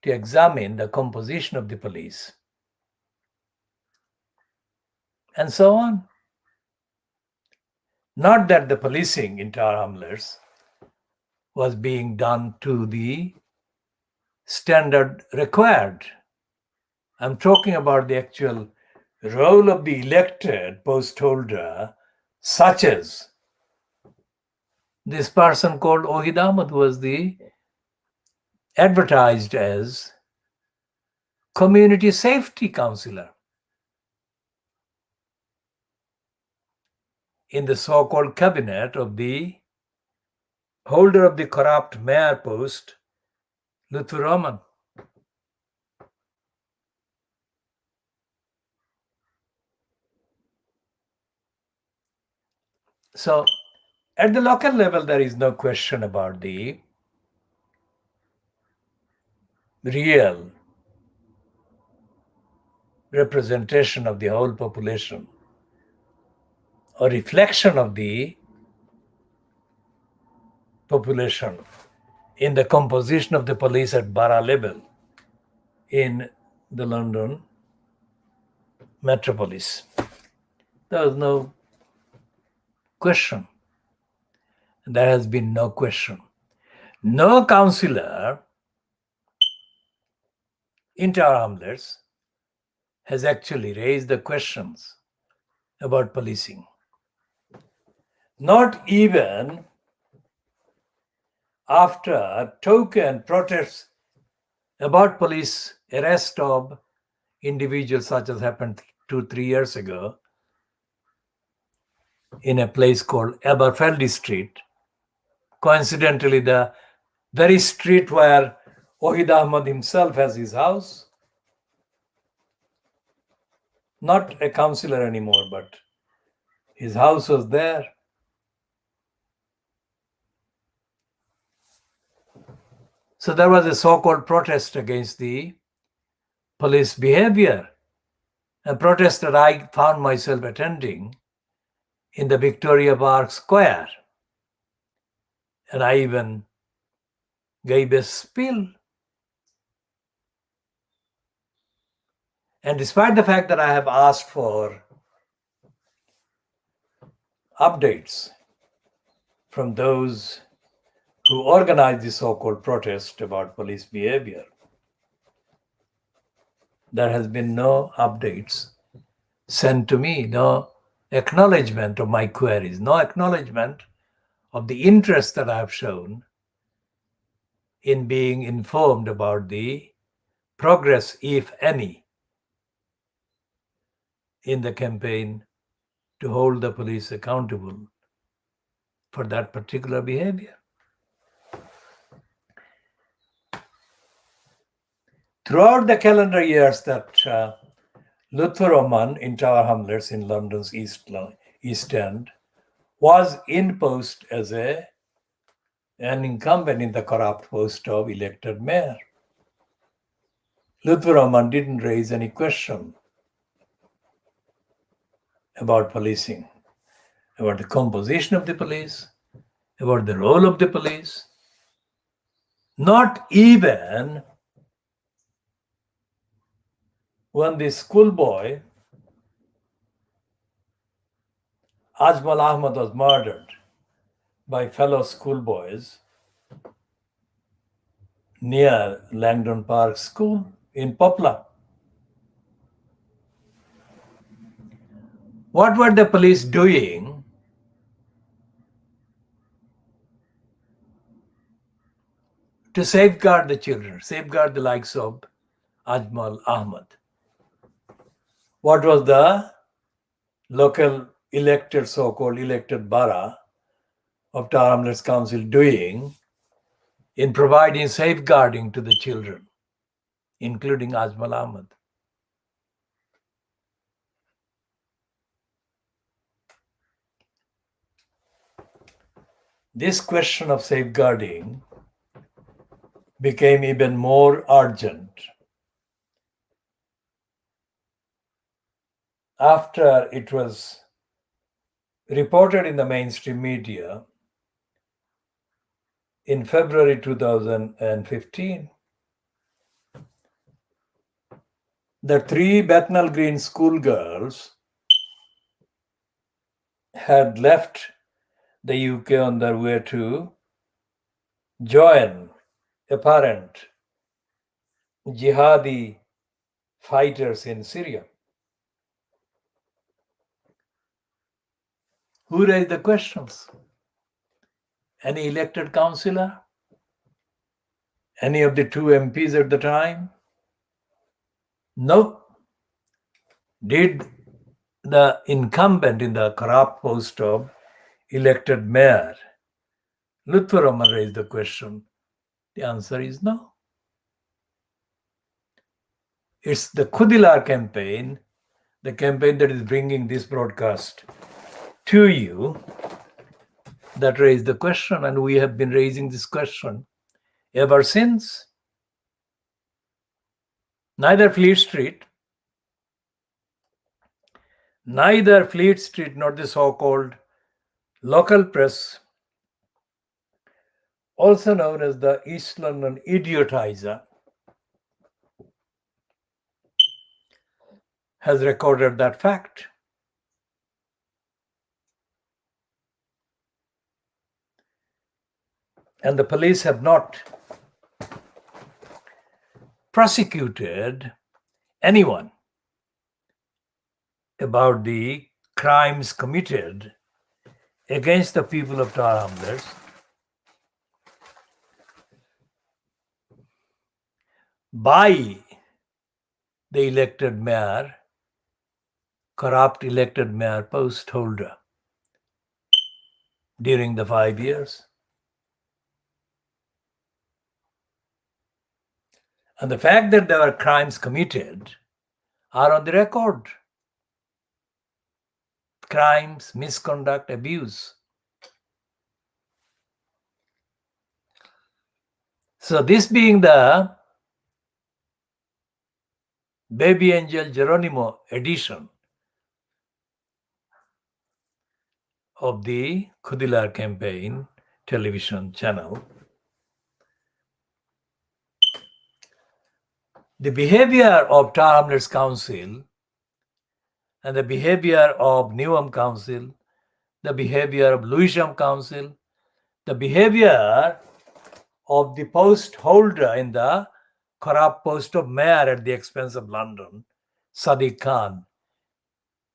to examine the composition of the police, and so on. Not that the policing in Tower Hamlets was being done to the standard required. I'm talking about the actual role of the elected post holder, such as this person called Ohid Ahmed, who was the advertised as community safety councillor in the so-called cabinet of the holder of the corrupt mayor post, Lutfur Rahman. So at the local level, there is no question about the real representation of the whole population or reflection of the population in the composition of the police at borough level in the London metropolis. There was no question. There has been no question. No councillor in Tower Hamlets has actually raised the questions about policing. Not even after token protests about police arrest of individuals such as happened 2-3 years ago in a place called Eberfeldy Street. Coincidentally, the very street where Wahid Ahmad himself has his house. Not a councillor anymore, but his house was there. So there was a so-called protest against the police behavior, a protest that I found myself attending in the Victoria Park Square. And I even gave a spiel. And despite the fact that I have asked for updates from those who organized the so-called protest about police behavior, there has been no updates sent to me, no acknowledgement of my queries, no acknowledgement of the interest that I have shown in being informed about the progress, if any, in the campaign to hold the police accountable for that particular behavior. Throughout the calendar years that Lutfur Rahman in Tower Hamlets in London's East End was in post as an incumbent in the corrupt post of elected mayor. Lutfur Rahman didn't raise any question about policing, about the composition of the police, about the role of the police. Not even when the schoolboy Ajmal Ahmad was murdered by fellow schoolboys near Langdon Park School in Poplar. What were the police doing to safeguard the children, safeguard the likes of Ajmal Ahmad? What was the local elected, so-called elected Bara of Tower Hamlets Council doing in providing safeguarding to the children, including Ajmal Ahmad? This question of safeguarding became even more urgent after it was reported in the mainstream media in February 2015 that 3 Bethnal Green schoolgirls had left the UK on their way to join apparent jihadi fighters in Syria. Who raised the questions? Any elected councillor? Any of the 2 MPs at the time? No. Did the incumbent in the corrupt post of elected mayor, Lutfur Rahman, raise the question? The answer is no. It's the Khoodeelaar campaign, the campaign that is bringing this broadcast to you, that raised the question, and we have been raising this question ever since. Neither Fleet Street nor the so-called local press, also known as the East London Idiotizer, has recorded that fact. And the police have not prosecuted anyone about the crimes committed against the people of Tar Hamlets by the elected mayor, corrupt elected mayor post holder during the 5 years. And the fact that there were crimes committed are on the record. Crimes, misconduct, abuse. So this being the Baby Angel Geronimo edition of the Khoodeelaar campaign television channel, the behavior of Tar Hamlets Council and the behavior of Newham Council, the behavior of Lewisham Council, the behavior of the post holder in the corrupt post of mayor at the expense of London, Sadiq Khan,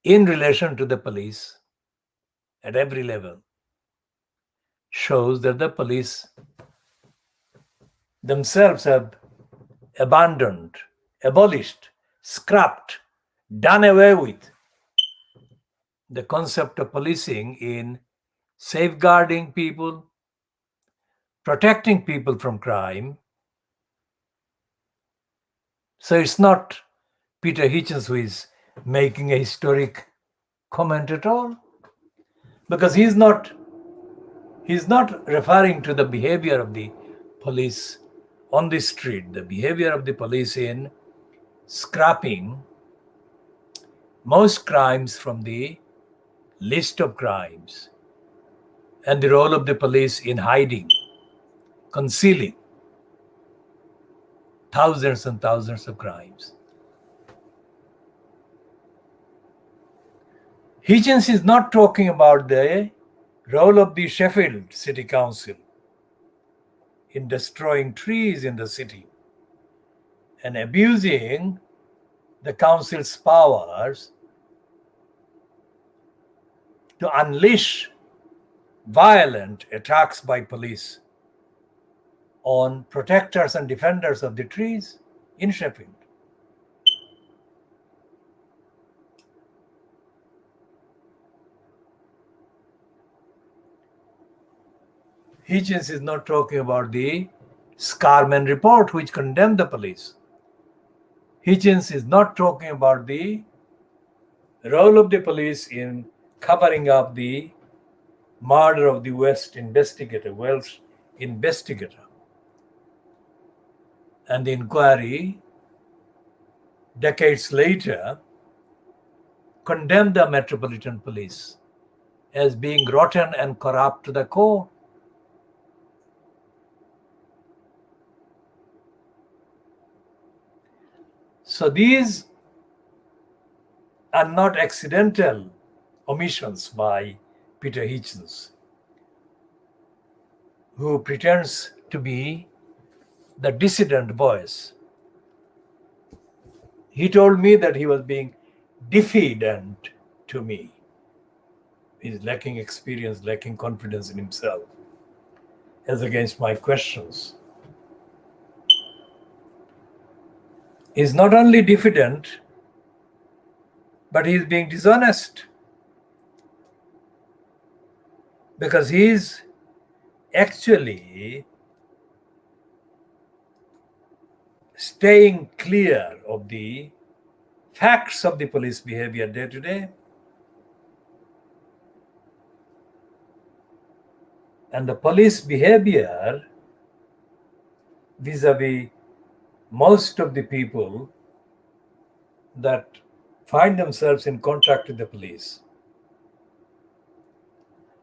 in relation to the police at every level, shows that the police themselves have abandoned, abolished, scrapped, done away with the concept of policing in safeguarding people, protecting people from crime. So it's not Peter Hitchens who is making a historic comment at all, because he's not referring to the behavior of the police on the street, the behavior of the police in scrapping most crimes from the list of crimes, and the role of the police in hiding, concealing thousands and thousands of crimes. Hitchens is not talking about the role of the Sheffield City Council in destroying trees in the city and abusing the council's powers to unleash violent attacks by police on protectors and defenders of the trees in Sheffield. Hitchens is not talking about the Scarman report, which condemned the police. Hitchens is not talking about the role of the police in covering up the murder of the Welsh investigator, and the inquiry decades later condemned the Metropolitan Police as being rotten and corrupt to the core. So these are not accidental omissions by Peter Hitchens, who pretends to be the dissident voice. He told me that he was being diffident to me. He's lacking experience, lacking confidence in himself, as against my questions. He's not only diffident, but he's being dishonest, because he's actually staying clear of the facts of the police behavior day to day. And the police behavior vis-a-vis most of the people that find themselves in contact with the police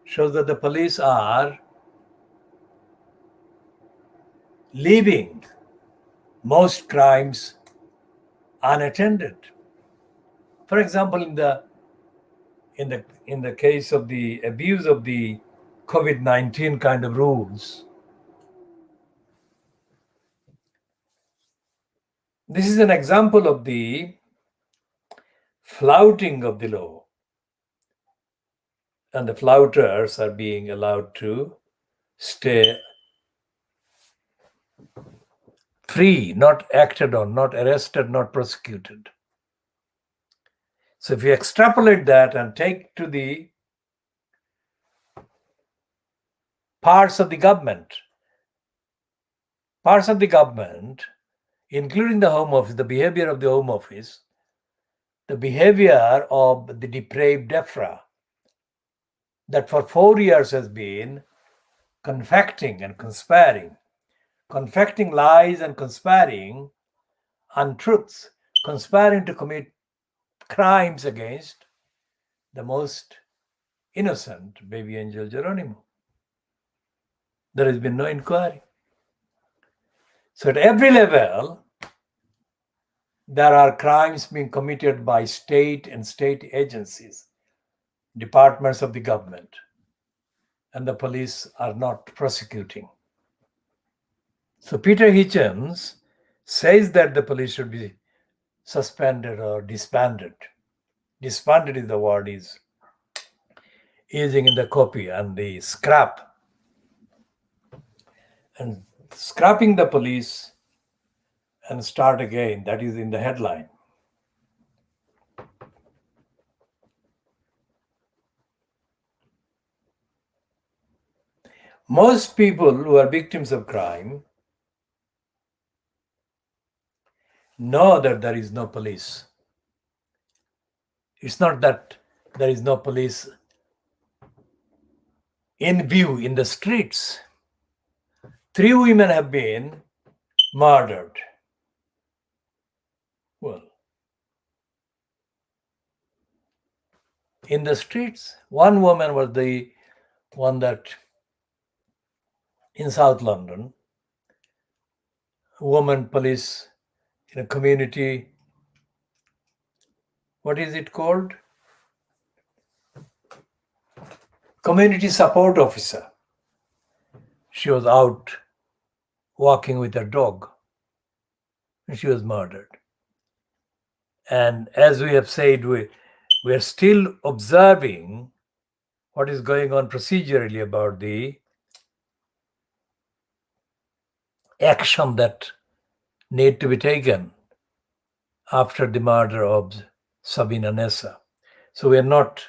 shows that the police are leaving most crimes unattended. For example, in the case of the abuse of the COVID-19 kind of rules, this is an example of the flouting of the law. and the flouters are being allowed to stay free, not acted on, not arrested, not prosecuted. So if you extrapolate that and take to the parts of the government, including the Home Office, the behavior of the Home Office, the behavior of the depraved DEFRA, that for 4 years has been confecting and conspiring, confecting lies and conspiring untruths, conspiring to commit crimes against the most innocent baby angel Geronimo. There has been no inquiry. So at every level, there are crimes being committed by state and state agencies, departments of the government, and the police are not prosecuting. So Peter Hitchens says that the police should be suspended or disbanded. Disbanded is the word he's using in the copy, and the scrap. And scrapping the police and start again, that is in the headline. Most people who are victims of crime know that there is no police. It's not that there is no police in view in the streets. 3 women have been murdered. Well, in the streets, one woman was the one that in South London, woman police in a community, what is it called? Community support officer. She was out walking with her dog and she was murdered. And as we have said, we are still observing what is going on procedurally about the action that need to be taken after the murder of SABINA NESSA. So we are not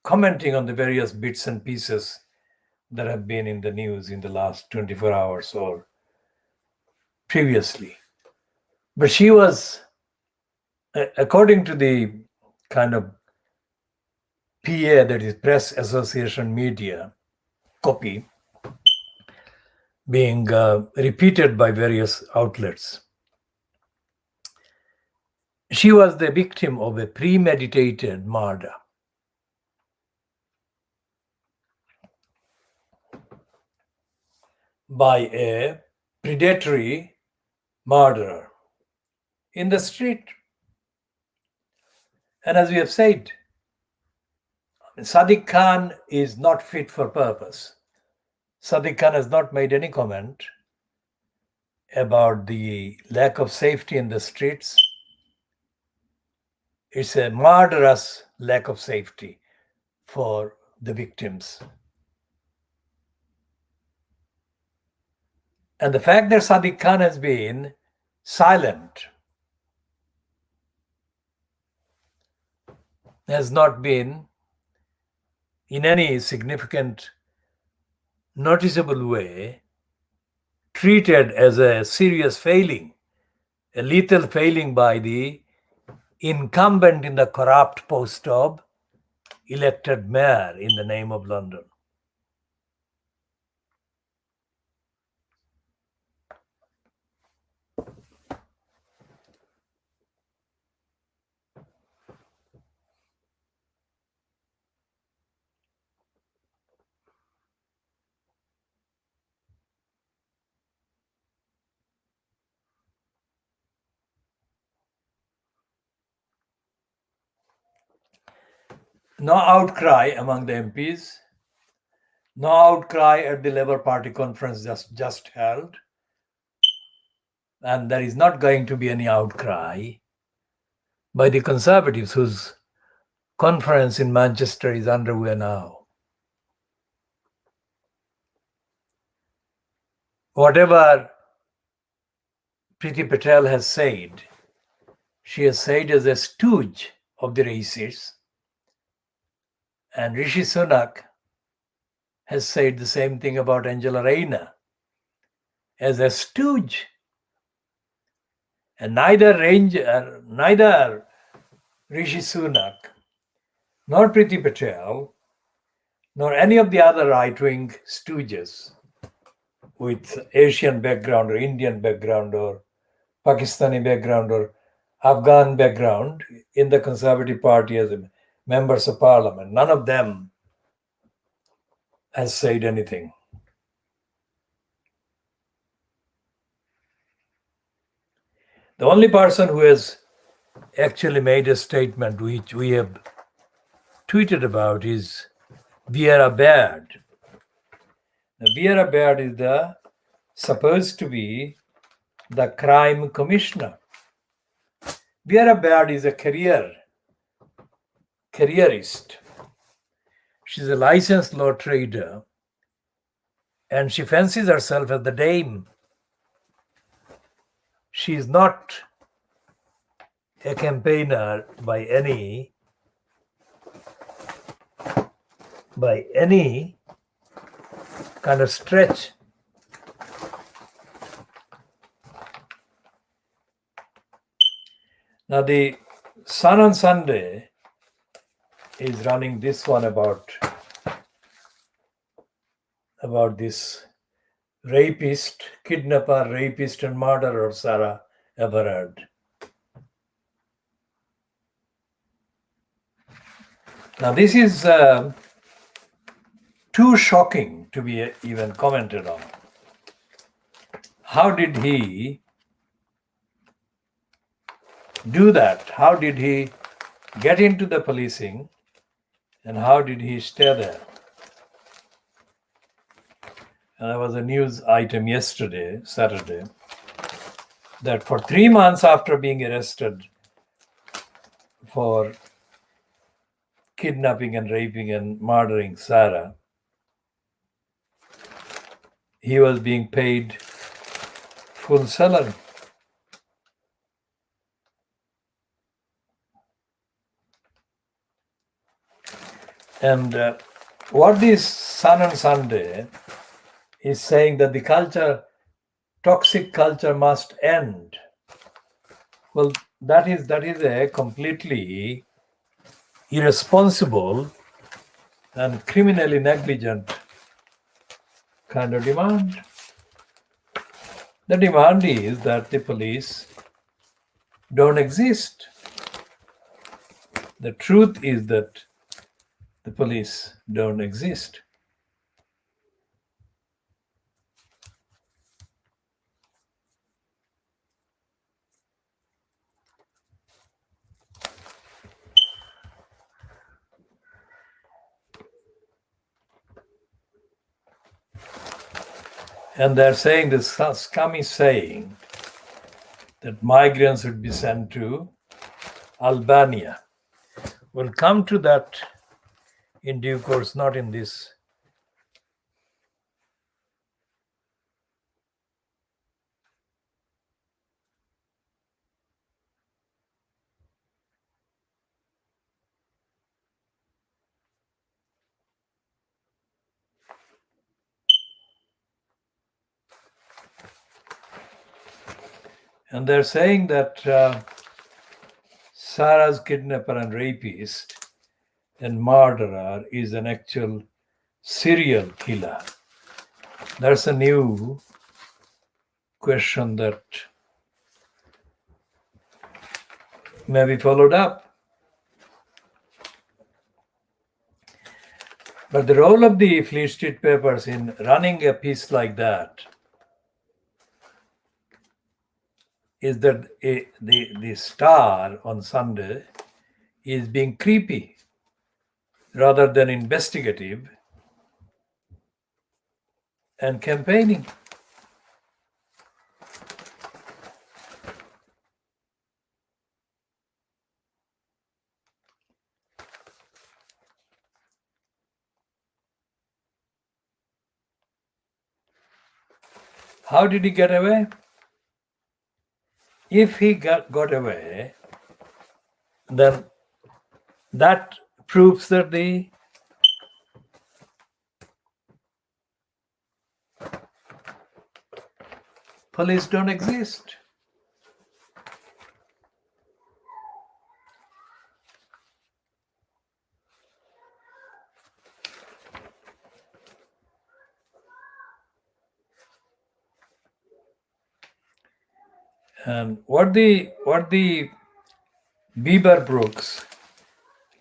commenting on the various bits and pieces that have been in the news in the last 24 hours or previously. But she was, according to the kind of PA, that is Press Association Media copy, being repeated by various outlets, she was the victim of a premeditated murder. By a predatory murderer in the street. And as we have said, Sadiq Khan is not fit for purpose. Sadiq Khan has not made any comment about the lack of safety in the streets. It's a murderous lack of safety for the victims. And the fact that Sadiq Khan has been silent has not been in any significant, noticeable way treated as a serious failing, a lethal failing by the incumbent in the corrupt post of elected mayor in the name of London. No outcry among the MPs, no outcry at the Labour Party conference just held, and there is not going to be any outcry by the Conservatives, whose conference in Manchester is underway now. Whatever Priti Patel has said, she has said as a stooge of the racists, and Rishi Sunak has said the same thing about Angela Rayner as a stooge. And neither Rishi Sunak nor Priti Patel nor any of the other right-wing stooges with Asian background or Indian background or Pakistani background or Afghan background in the Conservative Party as members of parliament, none of them has said anything. The only person who has actually made a statement which we have tweeted about is Vieira Baird. Now, Vieira Baird is supposed to be the crime commissioner. Vieira Baird is a careerist. She's a licensed law trader, and she fancies herself as the dame. She is not a campaigner by any kind of stretch. Now the Sun on Sunday is running this one about this kidnapper, rapist, and murderer Sarah Everard. Now this is too shocking to be even commented on. How did he do that? How did he get into the policing, and how did he stay there? And there was a news item yesterday, Saturday, that for 3 months after being arrested for kidnapping and raping and murdering Sarah, he was being paid full salary. And what this Sun on Sunday is saying that the toxic culture must end. Well, that is a completely irresponsible and criminally negligent kind of demand. The demand is that the police don't exist. The truth is that the police don't exist. And they're saying, this scum is saying that migrants would be sent to Albania. We'll come to that in due course, not in this. And they're saying that Sarah's kidnapper and rapist and murderer is an actual serial killer. That's a new question that may be followed up. But the role of the Fleet Street papers in running a piece like that is that the star on Sunday is being creepy rather than investigative and campaigning. How did he get away? If he got away, then that proves that the police don't exist. And what the Bieber Brooks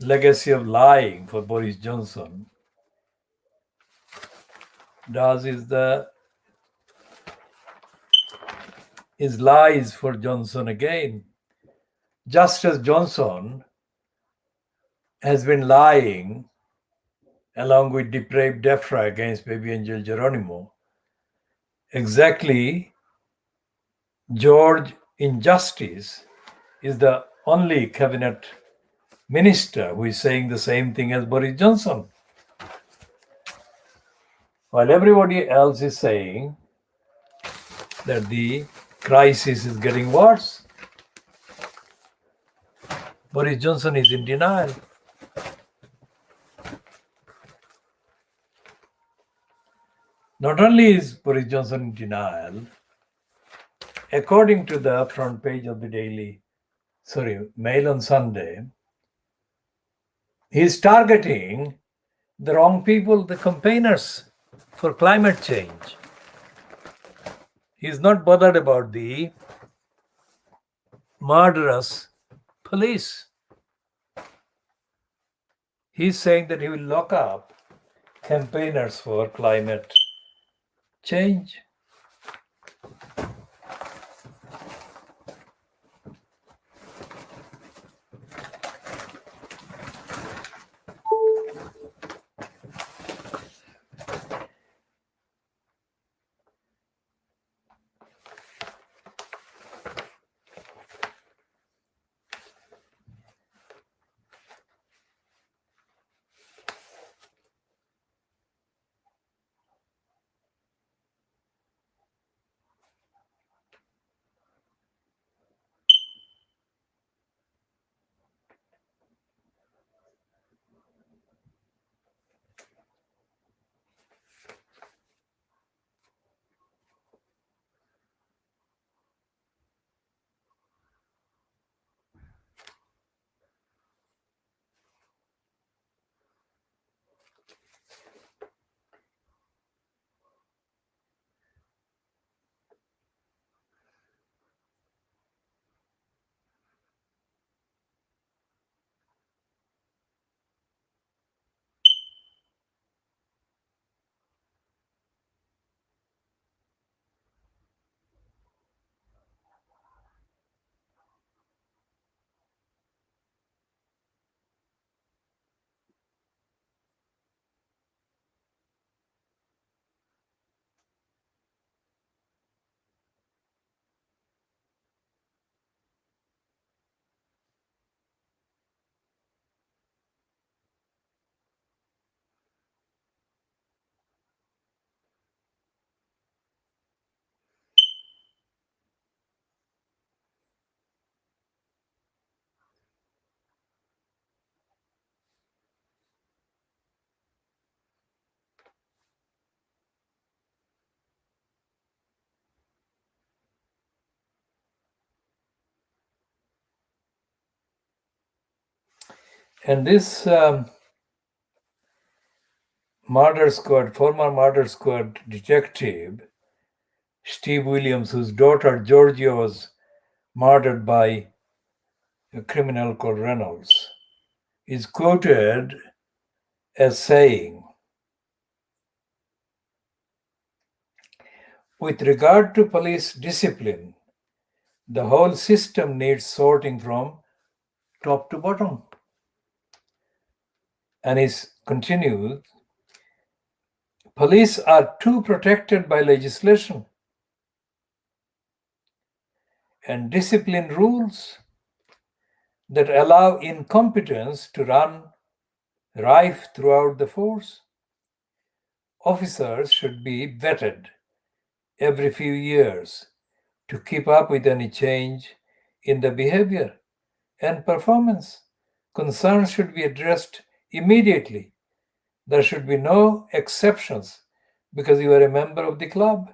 legacy of lying for Boris Johnson does is lies for Johnson again. Just as Johnson has been lying along with depraved DEFRA against baby Angel Geronimo, exactly George Injustice is the only cabinet minister who is saying the same thing as Boris Johnson. While everybody else is saying that the crisis is getting worse, Boris Johnson is in denial. Not only is Boris Johnson in denial, according to the front page of the Mail on Sunday, he's targeting the wrong people, the campaigners for climate change. He's not bothered about the murderous police. He's saying that he will lock up campaigners for climate change. And this former murder squad detective, Steve Williams, whose daughter Georgia was murdered by a criminal called Reynolds, is quoted as saying, with regard to police discipline, the whole system needs sorting from top to bottom. And he continues, police are too protected by legislation and discipline rules that allow incompetence to run rife throughout the force. Officers should be vetted every few years to keep up with any change in the behavior and performance. Concerns should be addressed immediately. There should be no exceptions because you are a member of the club.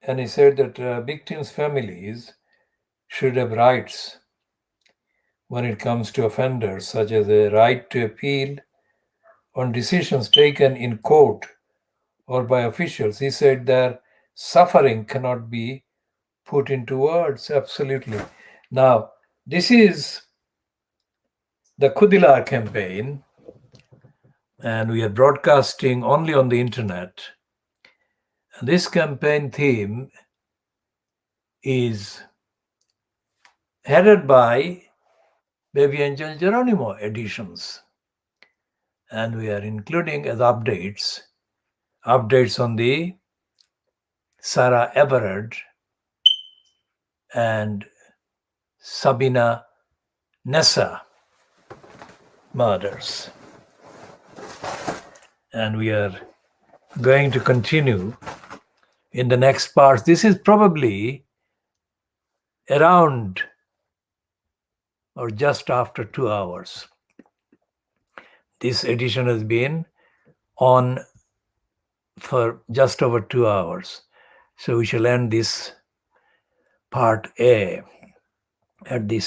And he said that victims' families should have rights when it comes to offenders, such as a right to appeal on decisions taken in court or by officials. He said their suffering cannot be put into words. Absolutely. Now, this is the Khoodeelaar campaign, and we are broadcasting only on the internet. This campaign theme is headed by Baby Angel Geronimo editions, and we are including as updates on the Sarah Everard and SABINA NESSA murders. And we are going to continue in the next parts. This is probably around or just after 2 hours. This edition has been on for just over 2 hours. So we shall end this part A at this